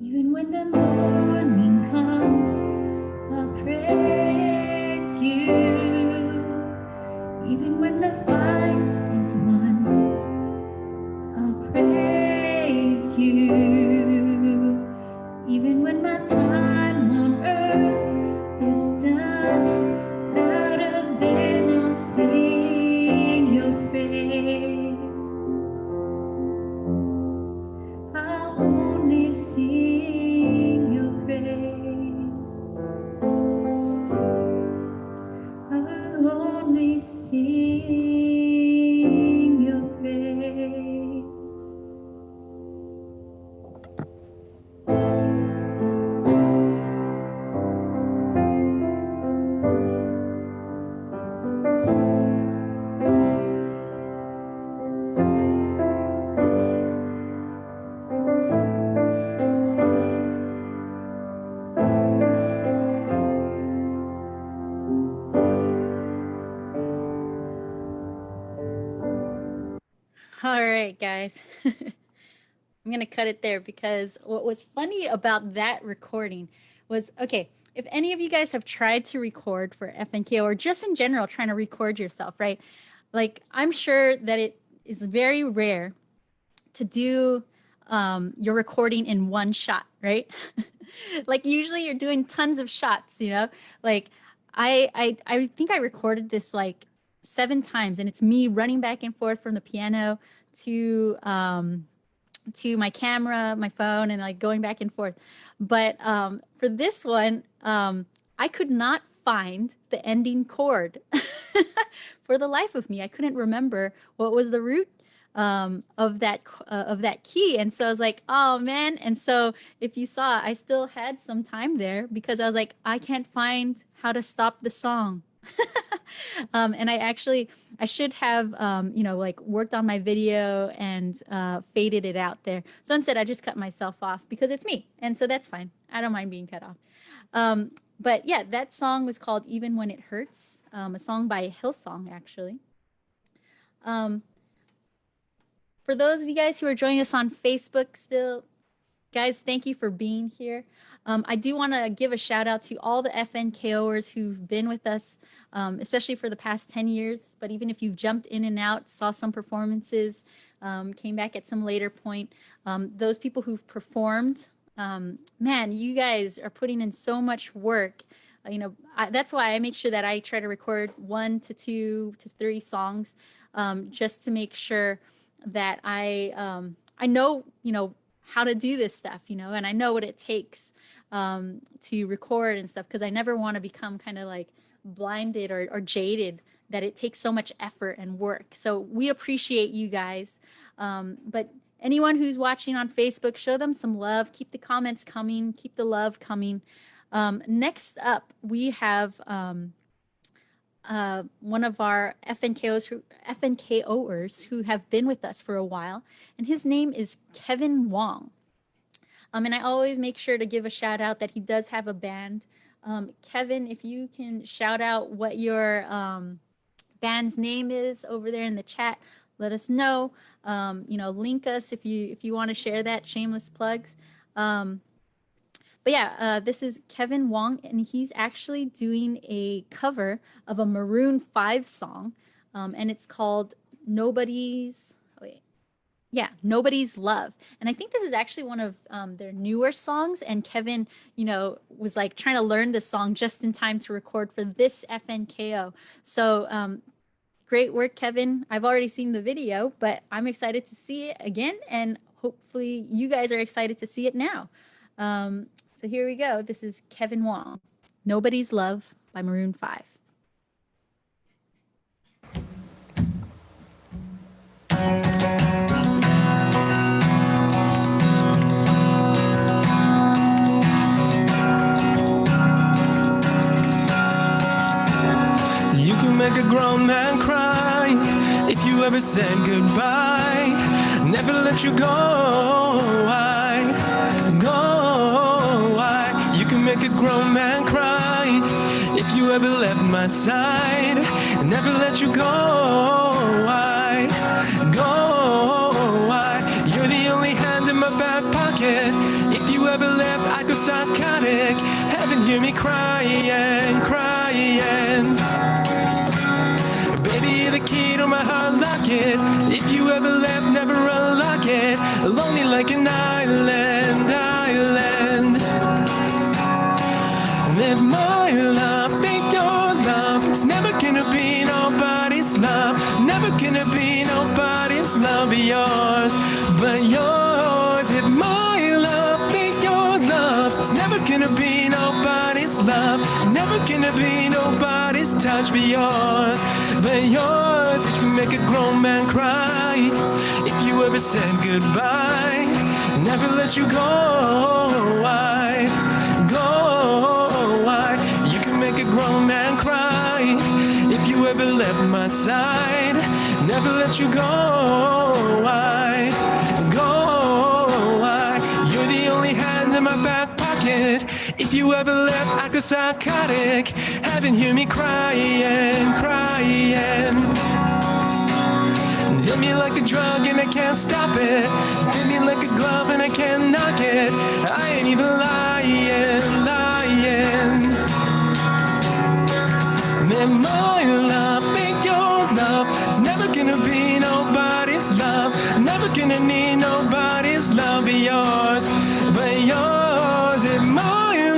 Even when the morning comes, I'll praise you. Even when the fight is won, I'll praise you. Even when my time on earth is done, louder than I'll sing your praise. I'll only sing your praise. I'll only sing your praise. All right, guys. I'm going to cut it there because what was funny about that recording was okay, if any of you guys have tried to record for FNKO or just in general trying to record yourself, right? Like, I'm sure that it is very rare to do your recording in one shot, right? Like, usually you're doing tons of shots, you know? Like, I think I recorded this like 7 times, and it's me running back and forth from the piano to my camera, my phone, and like going back and forth. But for this one, I could not find the ending chord for the life of me. I couldn't remember what was the root of that key, and so I was like, oh man. And so if you saw, I still had some time there because I was like, I can't find how to stop the song. And I should have, like worked on my video and faded it out there. So instead, I just cut myself off because it's me. And so that's fine. I don't mind being cut off. But yeah, that song was called Even When It Hurts, a song by Hillsong, actually. For those of you guys who are joining us on Facebook still, guys, thank you for being here. I do want to give a shout out to all the FNKOers who've been with us, especially for the past 10 years. But even if you've jumped in and out, saw some performances, came back at some later point, those people who've performed, man, you guys are putting in so much work. That's why I make sure that I try to record 1 to 2 to 3 songs, just to make sure that I know, how to do this stuff, and I know what it takes to record and stuff, because I never want to become kind of like blinded or jaded that it takes so much effort and work. So we appreciate you guys. But anyone who's watching on Facebook, show them some love. Keep the comments coming. Keep the love coming. Next up, we have one of our FNKOers who have been with us for a while, and his name is Kevin Wong. And I always make sure to give a shout out that he does have a band. Kevin, if you can shout out what your band's name is over there in the chat, let us know. Link us if you want to share that. Shameless plugs. But yeah, this is Kevin Wong, and he's actually doing a cover of a Maroon 5 song, and it's called Nobody's Love. And I think this is actually one of their newer songs, and Kevin, was like trying to learn this song just in time to record for this FNKO. So great work, Kevin. I've already seen the video, but I'm excited to see it again, and hopefully you guys are excited to see it now. So here we go. This is Kevin Wong, Nobody's Love by Maroon 5. You can make a grown man cry if you ever said goodbye. Never let you go. Why? Go. Why? You can make a grown man cry if you ever left my side. Never let you go. Why? Go. Why? You're the only hand in my back pocket. If you ever let psychotic. Haven't hear me crying, crying. Baby, you're the key to my heart, lock it. If you ever left, never unlock it. Lonely like an island, island. Live my love, make your love. It's never gonna be nobody's love. Never gonna be nobody's love but yours, but yours. Live my love, make your love. It's never gonna be nobody's love. Never gonna be nobody's touch but yours, but yours. If you make a grown man cry, if you ever said goodbye, never let you go. Why? Go. You can make a grown man cry if you ever left my side. Never let you go. Why? Go. Why? You're the only hand in my back pocket. If you ever left, I go psychotic. Haven't hear me crying, crying. Hit me like a drug and I can't stop it. Hit me like a glove and I can't knock it. I ain't even lying, lying. Man, my love, make your love. It's never gonna be nobody's love. Never gonna need nobody's love but yours, but yours. And my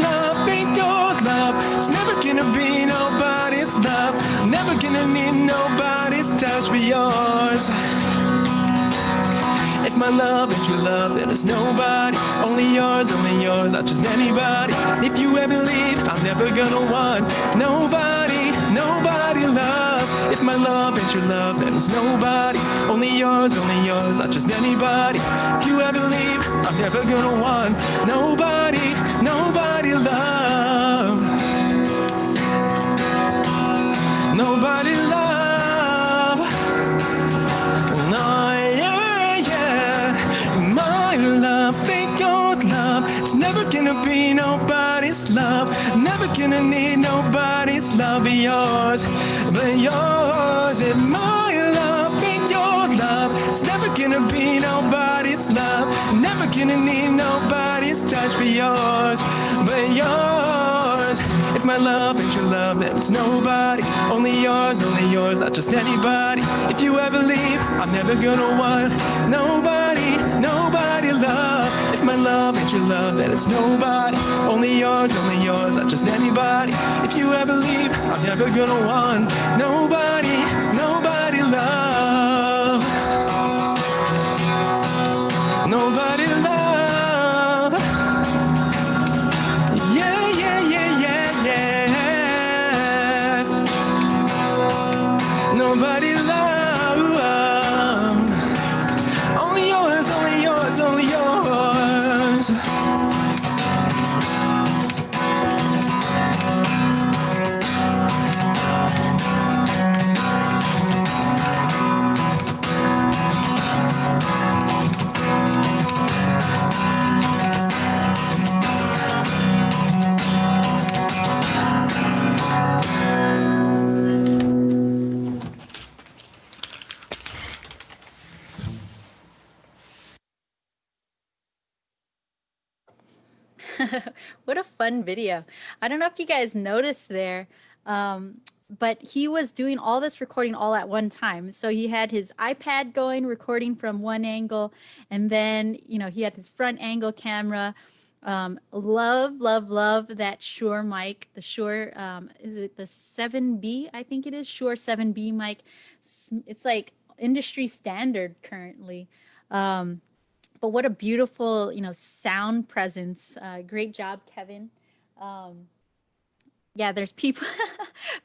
love, make your love. It's never gonna be nobody's love. Never gonna need nobody's touch but yours. If my love ain't your love, then it's nobody. Only yours, I'll trust anybody. If you ever leave, I'm never gonna want nobody, nobody love. If my love ain't your love, then it's nobody. Only yours, I'll trust anybody. If you ever leave, I'm never gonna want nobody, nobody love. Nobody love. No, yeah, yeah. My love, make your love. It's never gonna be nobody's love. Never gonna need nobody's love but yours, but yours. And my love, make your love. It's never gonna be nobody's love. Never gonna need nobody's touch but yours, but yours. If my love ain't your love, then it's nobody. Only yours, I'll trust anybody. If you ever leave, I'm never gonna want nobody, nobody love. If my love ain't your love, then it's nobody. Only yours, I'll trust anybody. If you ever leave, I'm never gonna want nobody, nobody love. Nobody love. Yeah, yeah, yeah, yeah, yeah. Nobody love. Only yours, only yours, only yours. What a fun video. I don't know if you guys noticed there, but he was doing all this recording all at one time. So he had his iPad going, recording from one angle, and then, he had his front angle camera. Love that Shure mic, the Shure, is it the 7B? I think it is Shure 7B mic. It's like industry standard currently. But what a beautiful, sound presence. Great job, Kevin. Yeah, there's people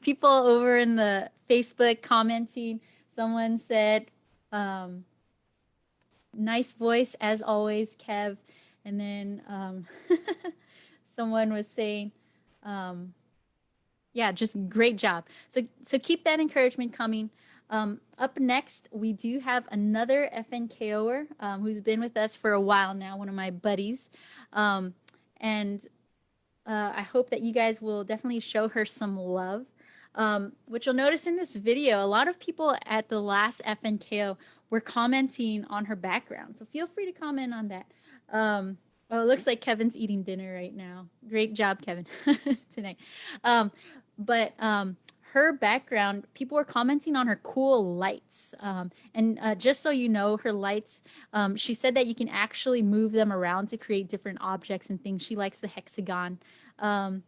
people over in the Facebook commenting. Someone said, nice voice as always, Kev. And then someone was saying, yeah, just great job. So keep that encouragement coming. Up next, we do have another FNKOer who's been with us for a while now, one of my buddies. And I hope that you guys will definitely show her some love. What you'll notice in this video, a lot of people at the last FNKO were commenting on her background. So feel free to comment on that. Oh, it looks like Kevin's eating dinner right now. Great job, Kevin, tonight. Um, but her background, people were commenting on her cool lights. And just so you know, her lights, she said that you can actually move them around to create different objects and things. She likes the hexagon. But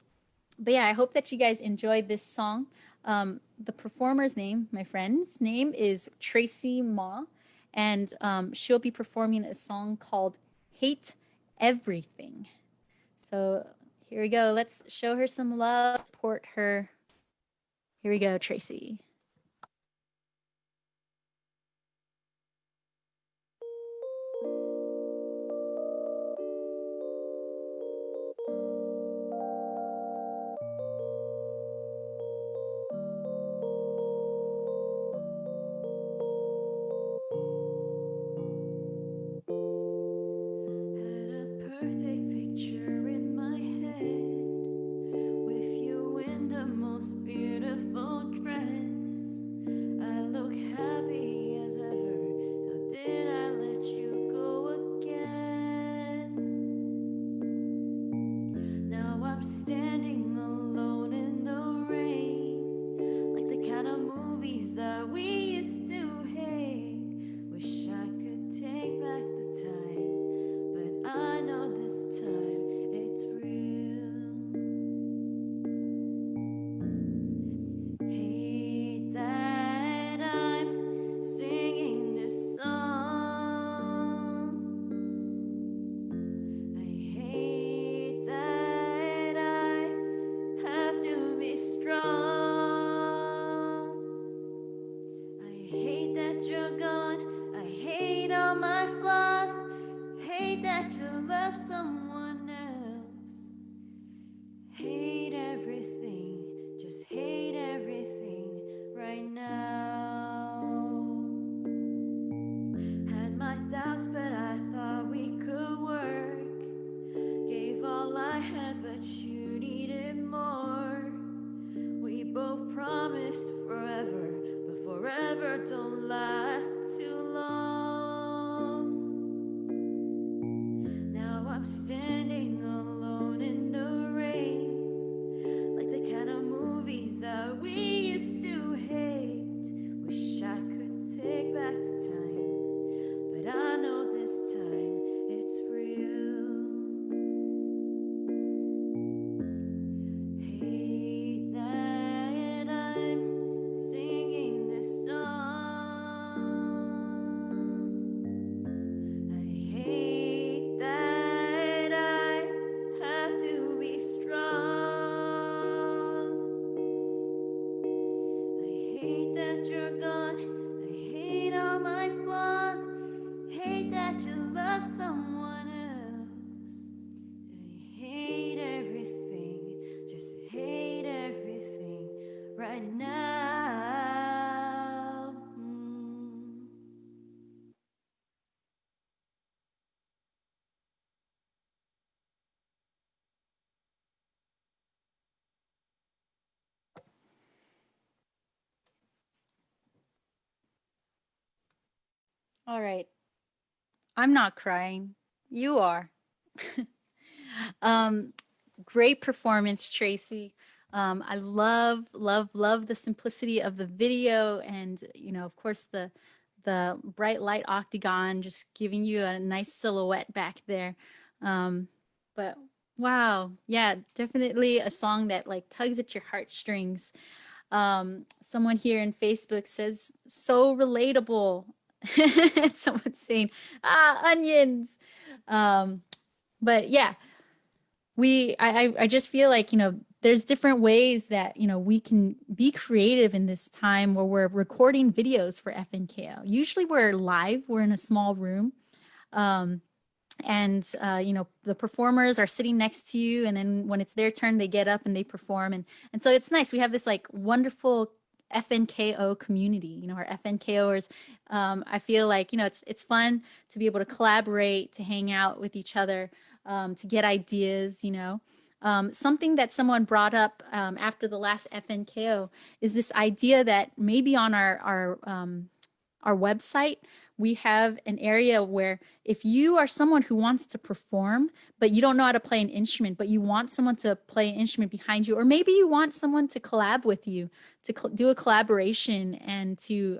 yeah, I hope that you guys enjoyed this song. The performer's name, my friend's name is Tracy Ma, and she'll be performing a song called Hate Everything. So here we go. Let's show her some love, support her. Here we go, Tracy. Had a perfect picture in my head with you in the most beautiful dress. I look happy as ever. How did I let you go again? Now I'm standing alone in the rain, like the kind of movies that we used to hate. Wish I could take back the time, but I know this time it's real. Hate that I'm singing this song. I hate that I have to be strong. I hate that you're gone. I hate all my flaws. Hate that you love someone else. Hate everything, just hate everything right now. Had my doubts, but I thought we could work. Gave all I had, but you needed more. We both promised forever, but forever don't last too long. Now I'm standing alone in the rain, like the kind of movies that we used to hate. Wish I could take back the time, but I know this time it's real. Hate that I'm singing this song. I hate that I have to be strong. I hate that you're gone. I hate all my flaws. Hate that you love someone else. I hate everything, just hate everything right now. All right. I'm not crying. You are. um, Great performance, Tracy. I love, love, love the simplicity of the video, and of course, the bright light octagon just giving you a nice silhouette back there. But wow, yeah, definitely a song that like tugs at your heartstrings. Someone here in Facebook says so relatable. Someone's saying onions. But yeah, I just feel like there's different ways that we can be creative in this time where we're recording videos for FNKO. Usually we're live, we're in a small room, um, and the performers are sitting next to you, and then when it's their turn they get up and they perform, and so it's nice. We have this like wonderful FNKO community, our FNKOers. I feel like it's fun to be able to collaborate, to hang out with each other, to get ideas. Something that someone brought up after the last FNKO is this idea that maybe on our website we have an area where if you are someone who wants to perform, but you don't know how to play an instrument, but you want someone to play an instrument behind you, or maybe you want someone to collab with you, to do a collaboration and to,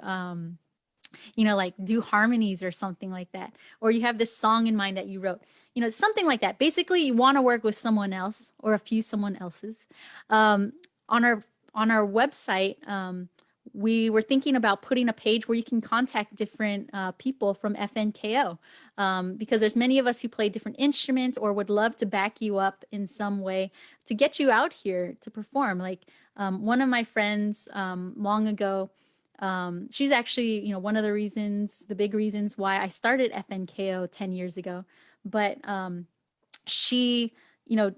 like do harmonies or something like that. Or you have this song in mind that you wrote, something like that. Basically, you want to work with someone else or a few someone else's. Um, on our website, we were thinking about putting a page where you can contact different people from FNKO, because there's many of us who play different instruments or would love to back you up in some way to get you out here to perform. Like one of my friends long ago, she's actually, one of the big reasons why I started FNKO 10 years ago. But she, you know,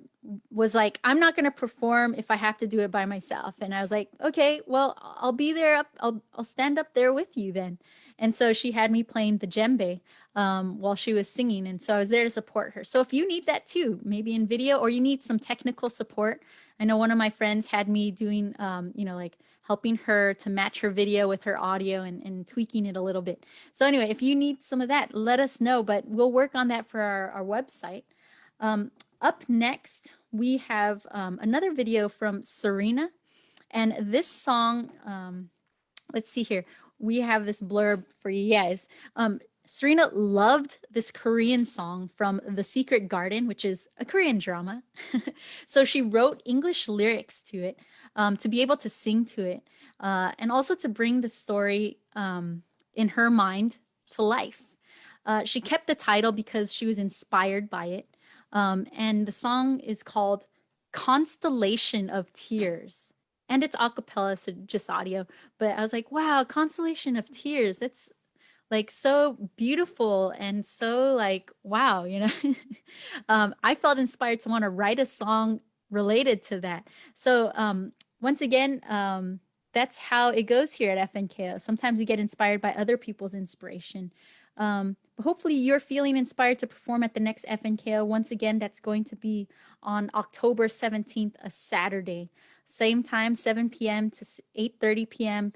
was like, I'm not going to perform if I have to do it by myself. And I was like, okay, well, I'll be there. I'll stand up there with you then. And so she had me playing the djembe while she was singing. And so I was there to support her. So if you need that too, maybe in video, or you need some technical support. I know one of my friends had me doing, like helping her to match her video with her audio and tweaking it a little bit. So anyway, if you need some of that, let us know, but we'll work on that for our website. Up next, we have another video from Serena. And this song, let's see here. We have this blurb for you guys. Serena loved this Korean song from The Secret Garden, which is a Korean drama. So she wrote English lyrics to it to be able to sing to it, and also to bring the story in her mind to life. She kept the title because she was inspired by it. And the song is called Constellation of Tears. And it's a cappella, so just audio. But I was like, wow, Constellation of Tears. That's like so beautiful and so like, wow, I felt inspired to want to write a song related to that. So once again, that's how it goes here at FNKO. Sometimes we get inspired by other people's inspiration. But hopefully you're feeling inspired to perform at the next FNKO. Once again, that's going to be on October 17th, a Saturday. Same time, 7 p.m. to 8:30 p.m.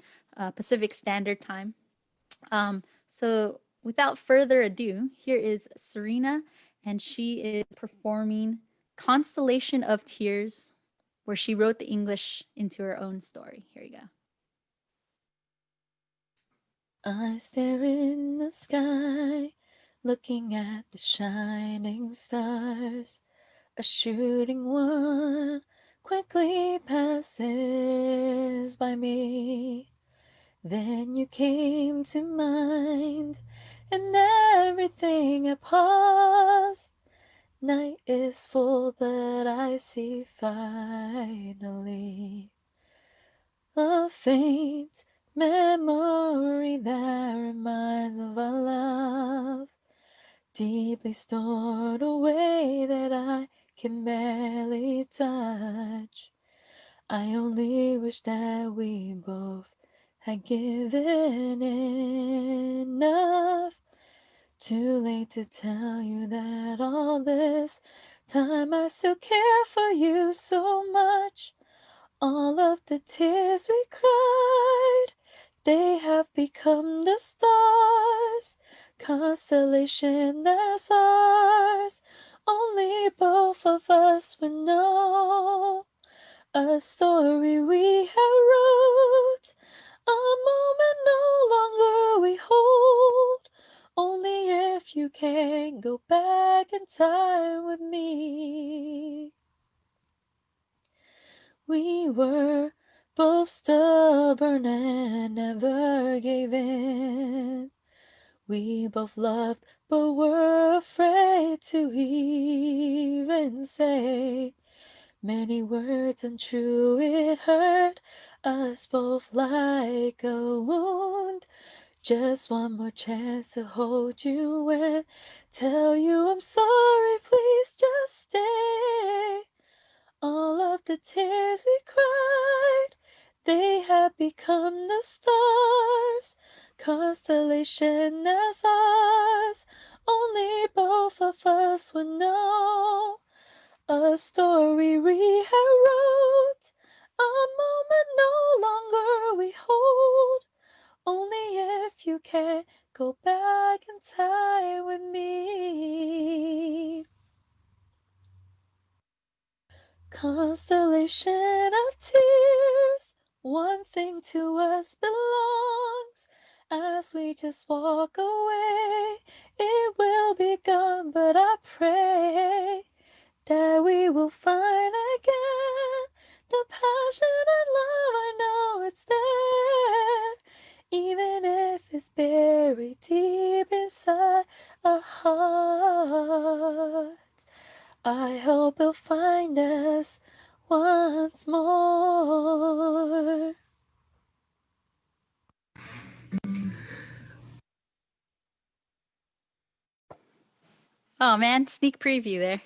Pacific Standard Time. So without further ado, here is Serena, and she is performing Constellation of Tears, where she wrote the English into her own story. Here you go. I stare in the sky, looking at the shining stars. A shooting one quickly passes by me. Then you came to mind, and everything I paused. Night is full, but I see finally a faint memory that reminds of our love, deeply stored away that I can barely touch. I only wish that we both had given enough. Too late to tell you that all this time I still care for you so much. All of the tears we cried, they have become the stars. Constellation that's ours, only both of us would know. A story we have wrote, a moment no longer we hold. Only if you can go back in time with me. We were both stubborn and never gave in. We both loved but were afraid to even say many words untrue. It hurt us both like a wound. Just one more chance to hold you and tell you I'm sorry. Please just stay. All of the tears we cried, they have become the stars. Constellation as ours, only both of us would know. A story we have wrote, a moment no longer we hold. Only if you can go back constellation of tears. One thing to us belongs. As we just walk away, it will be gone, but I pray that we will find again the passion and love. I know it's there, even if it's buried deep inside our hearts. I hope you'll find us once more. Oh man, sneak preview there.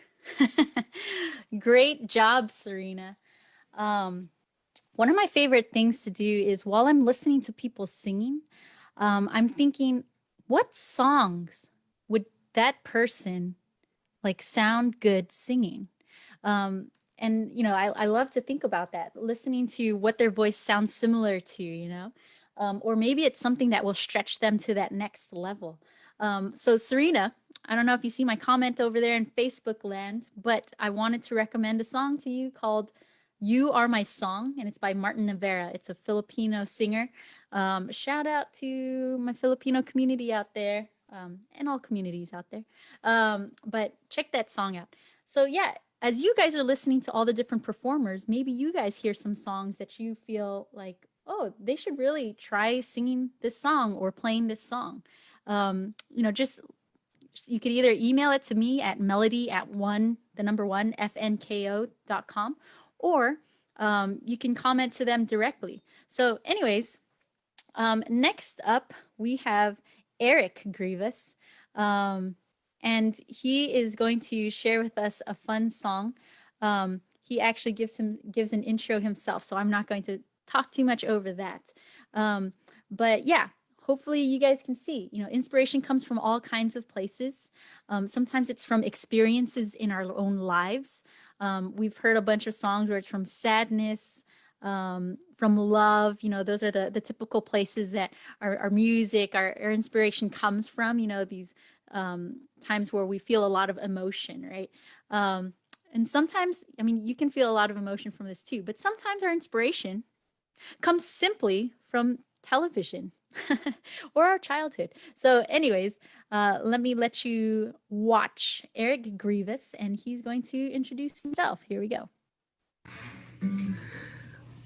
Great job, Serena. One of my favorite things to do is while I'm listening to people singing, I'm thinking, what songs would that person like sound good singing? Um, and I love to think about that, listening to what their voice sounds similar to, or maybe it's something that will stretch them to that next level. So Serena, I don't know if you see my comment over there in Facebook land, but I wanted to recommend a song to you called "You Are My Song," and it's by Martin Rivera. It's a Filipino singer. Shout out to my Filipino community out there, and all communities out there. But check that song out. So yeah, as you guys are listening to all the different performers, maybe you guys hear some songs that you feel like, oh, they should really try singing this song or playing this song. Just you could either email it to me at melody at the number one, FNKO.com, or you can comment to them directly. So, anyways, next up, we have Eric Grievous, and he is going to share with us a fun song. He actually gives an intro himself, so I'm not going to talk too much over that. But yeah, hopefully you guys can see, inspiration comes from all kinds of places. Sometimes it's from experiences in our own lives. We've heard a bunch of songs where it's from sadness, from love. Those are the typical places that our music, our inspiration comes from, these times where we feel a lot of emotion, right? And sometimes, I mean, you can feel a lot of emotion from this too, but sometimes our inspiration comes simply from television or our childhood. So, anyways, let you watch Eric Grievous, and he's going to introduce himself. Here we go.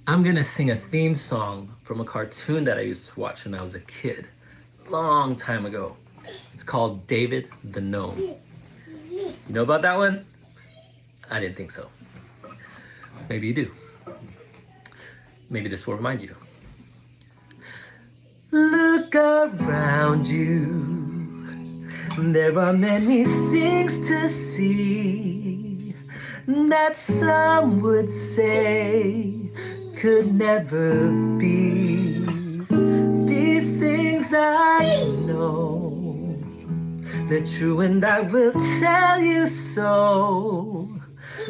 I'm gonna sing a theme song from a cartoon that I used to watch when I was a kid, long time ago. It's called David the Gnome. You know about that one? I didn't think so. Maybe you do. Maybe this will remind you. Look around you. There are many things to see that some would say could never be. These things I know, they're true and I will tell you so.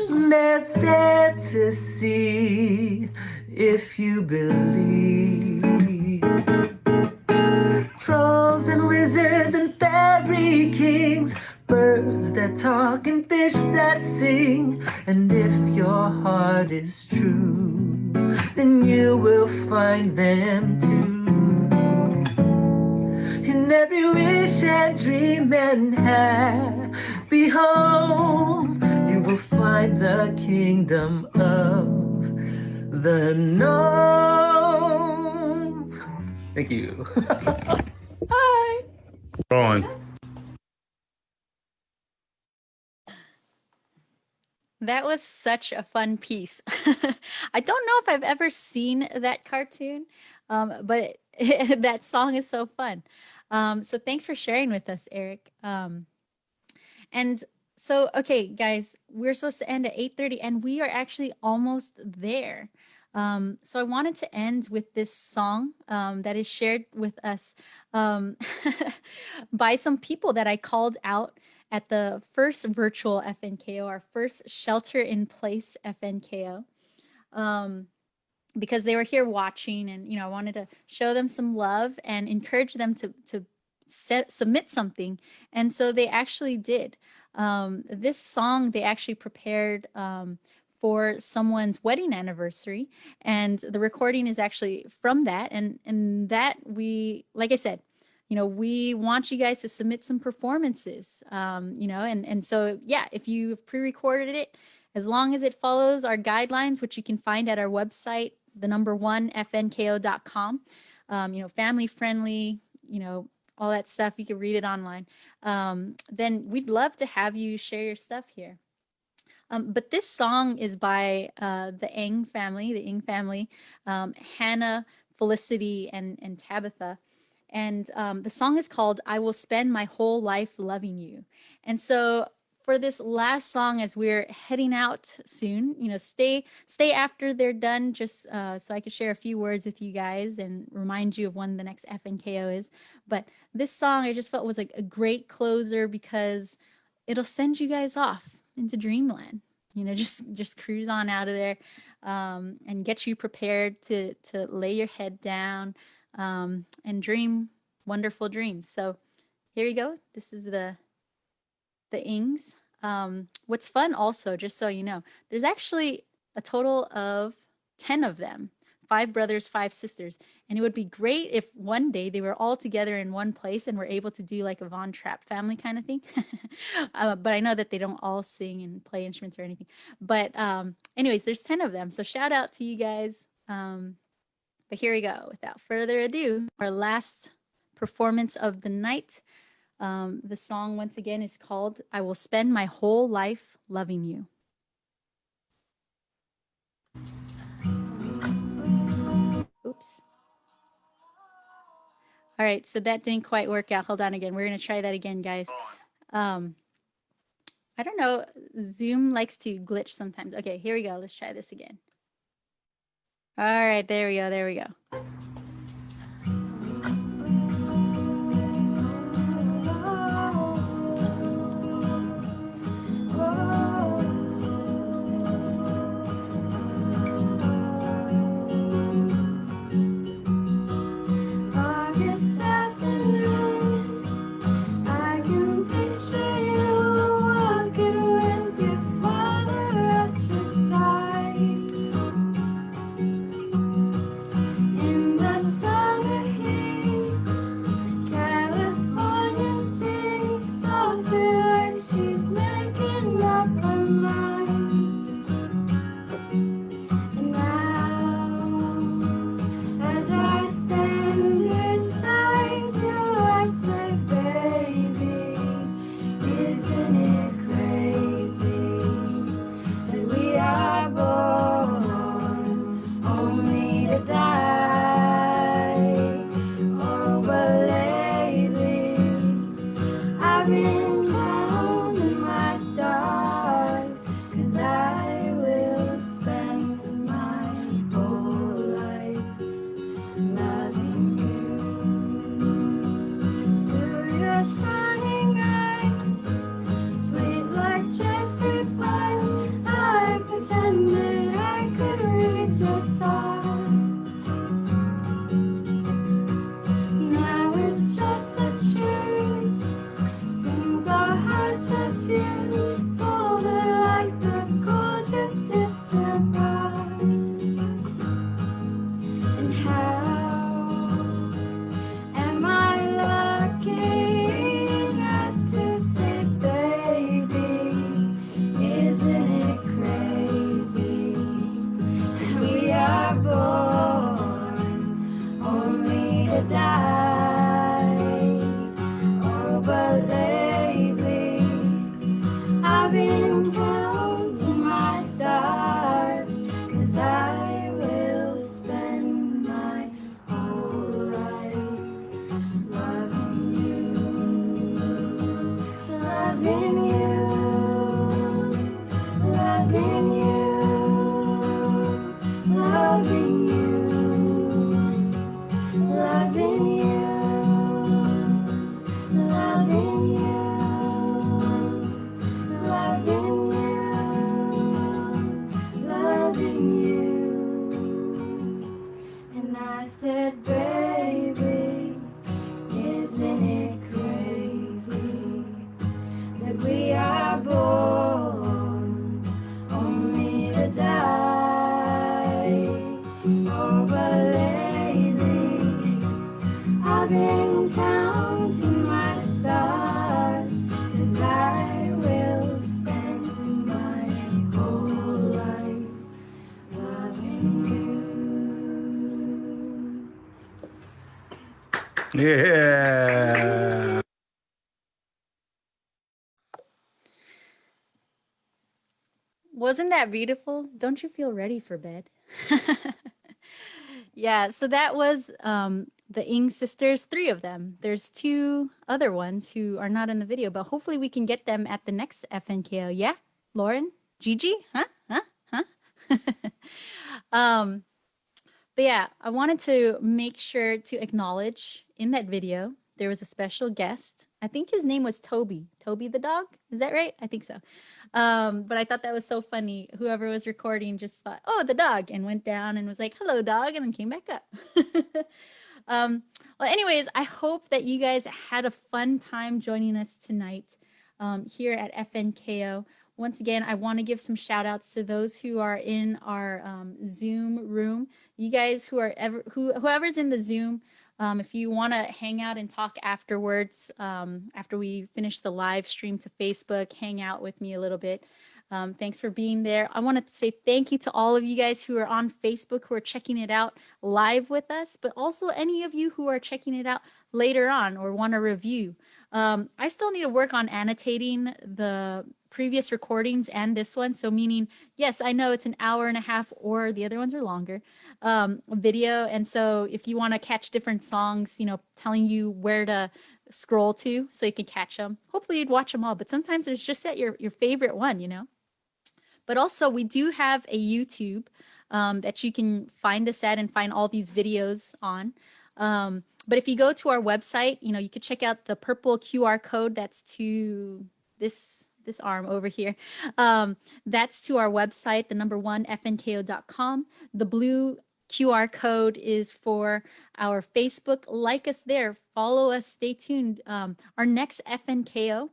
They're there to see if you believe. Trolls and wizards and fairy kings, birds that talk and fish that sing. And if your heart is true, then you will find them too. In every wish and dream and happy home, you will find the kingdom of the gnome. Thank you. Hi. Going. That was such a fun piece. I don't know if I've ever seen that cartoon, but that song is so fun. So thanks for sharing with us, Eric. And so, okay, guys, we're supposed to end at 8:30, and we are actually almost there. So I wanted to end with this song that is shared with us um, by some people that I called out at the first virtual FNKO, our first shelter in place FNKO. Because they were here watching, and I wanted to show them some love and encourage them to submit something, and so they actually did. This song they actually prepared for someone's wedding anniversary, and the recording is actually from that. And that, we, like I said, we want you guys to submit some performances, and so, yeah, if you've pre-recorded it, as long as it follows our guidelines, which you can find at our website, the number one, FNKO.com, family friendly, all that stuff. You can read it online. Then we'd love to have you share your stuff here. But this song is by the Ing family, Hannah, Felicity, and Tabitha. And the song is called "I Will Spend My Whole Life Loving You." And so, for this last song, as we're heading out soon, stay after they're done, just so I could share a few words with you guys and remind you of when the next FNKO is. But this song, I just felt, was like a great closer, because it'll send you guys off into dreamland. Just cruise on out of there, and get you prepared to lay your head down, and dream wonderful dreams. So here you go. This is the Ings. What's fun also, just so you know, there's actually a total of 10 of them, 5 brothers, 5 sisters. And it would be great if one day they were all together in one place and were able to do like a Von Trapp family kind of thing. But I know that they don't all sing and play instruments or anything. But anyways, there's 10 of them. So shout out to you guys. But here we go. Without further ado, our last performance of the night. The song, once again, is called "I Will Spend My Whole Life Loving You." Oops. All right, so that didn't quite work out. Hold on again. We're going to try that again, guys. I don't know. Zoom likes to glitch sometimes. Okay, here we go. Let's try this again. All right, there we go. There we go. Yeah. Wasn't that beautiful? Don't you feel ready for bed? Yeah, so that was the Ing sisters, three of them. There's two other ones who are not in the video, but hopefully we can get them at the next FNKO. Yeah? Lauren? Gigi? Huh? Huh? Huh? um, but yeah, I wanted to make sure to acknowledge in that video there was a special guest. I think his name was Toby. Toby the dog? Is that right? I think so. But I thought that was so funny. Whoever was recording just thought, oh, the dog, and went down and was like, hello, dog, and then came back up. um, well, anyways, I hope that you guys had a fun time joining us tonight here at FNKO. Once again, I want to give some shout outs to those who are in our Zoom room. You guys who are whoever's in the Zoom, if you want to hang out and talk afterwards, after we finish the live stream to Facebook, hang out with me a little bit. Thanks for being there. I want to say thank you to all of you guys who are on Facebook, who are checking it out live with us, but also any of you who are checking it out later on or want to review. I still need to work on annotating the previous recordings and this one. So meaning, yes, I know it's an hour and a half or the other ones are longer video. And so if you want to catch different songs, you know, telling you where to scroll to so you can catch them, hopefully you'd watch them all. But sometimes there's just that your favorite one, you know. But also we do have a YouTube that you can find us at and find all these videos on. But if you go to our website, you know, you could check out the purple QR code that's to this arm over here. That's to our website, the number one, fnko.com. The blue QR code is for our Facebook. Like us there, follow us, stay tuned. Our next FNKO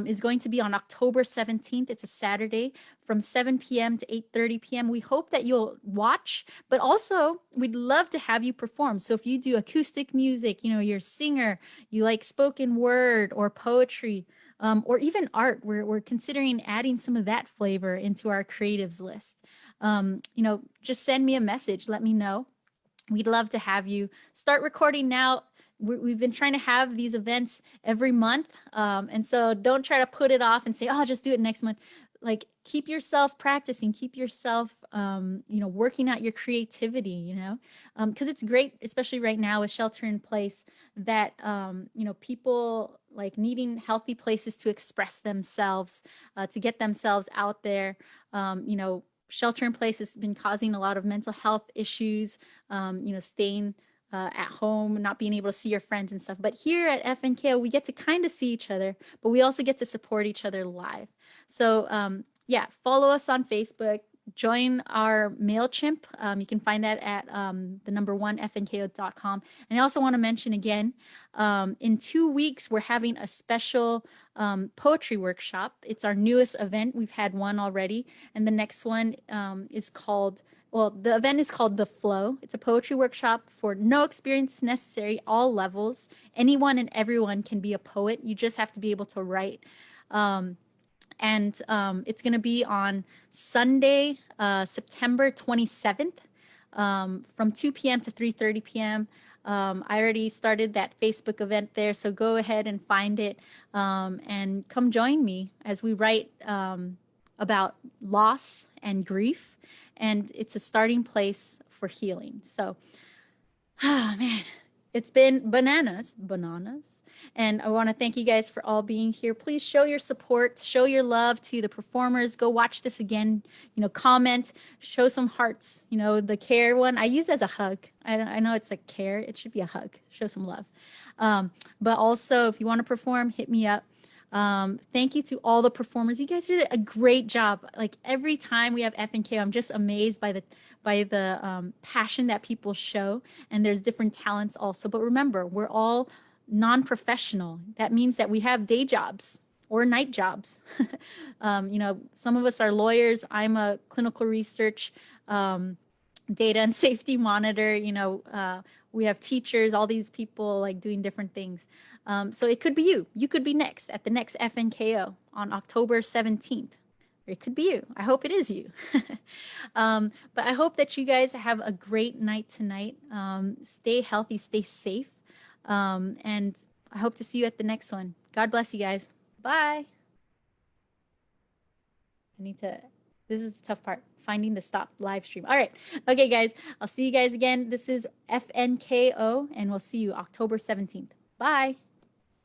is going to be on October 17th. It's a Saturday from 7 p.m. to 8:30 p.m. We hope that you'll watch, but also we'd love to have you perform. So if you do acoustic music, you know, you're a singer, you like spoken word or poetry, or even art, we're considering adding some of that flavor into our creatives list. You know, just send me a message, let me know. We'd love to have you. Start recording now. We've been trying to have these events every month. And so don't try to put it off and say, oh, I'll just do it next month. Like, keep yourself practicing, keep yourself, you know, working out your creativity, you know, because it's great, especially right now with shelter in place, that, you know, people like needing healthy places to express themselves, to get themselves out there, you know, shelter in place has been causing a lot of mental health issues, you know, staying at home, not being able to see your friends and stuff. But here at FNKO, we get to kind of see each other, but we also get to support each other live. So yeah, follow us on Facebook, join our MailChimp. You can find that at the number one, fnko.com. And I also want to mention again, in 2 weeks, we're having a special poetry workshop. It's our newest event. We've had one already. And the next one is called, well, the event is called The Flow. It's a poetry workshop for no experience necessary, all levels. Anyone and everyone can be a poet. You just have to be able to write. And it's going to be on Sunday, September 27th, from 2 p.m. to 3:30 p.m. I already started that Facebook event there, so go ahead and find it and come join me as we write about loss and grief, and it's a starting place for healing. So, oh man, it's been bananas. And I want to thank you guys for all being here. Please show your support, show your love to the performers. Go watch this again, you know, comment, show some hearts, you know, the care one I use as a hug. I know it's a care, it should be a hug. Show some love. But also, if you want to perform, hit me up. Thank you to all the performers. You guys did a great job. Like every time we have FNK, I'm just amazed by the passion that people show. And there's different talents also. But remember, we're all non-professional. That means that we have day jobs or night jobs. You know, some of us are lawyers. I'm a clinical research data and safety monitor. You know, we have teachers, all these people like doing different things. So it could be you. You could be next at the next FNKO on October 17th. Or it could be you. I hope it is you. But I hope that you guys have a great night tonight. Stay healthy, stay safe. And I hope to see you at the next one. God bless you guys. Bye. This is the tough part, finding the stop live stream. All right. Okay, guys, I'll see you guys again. This is FNKO, and we'll see you October 17th. Bye.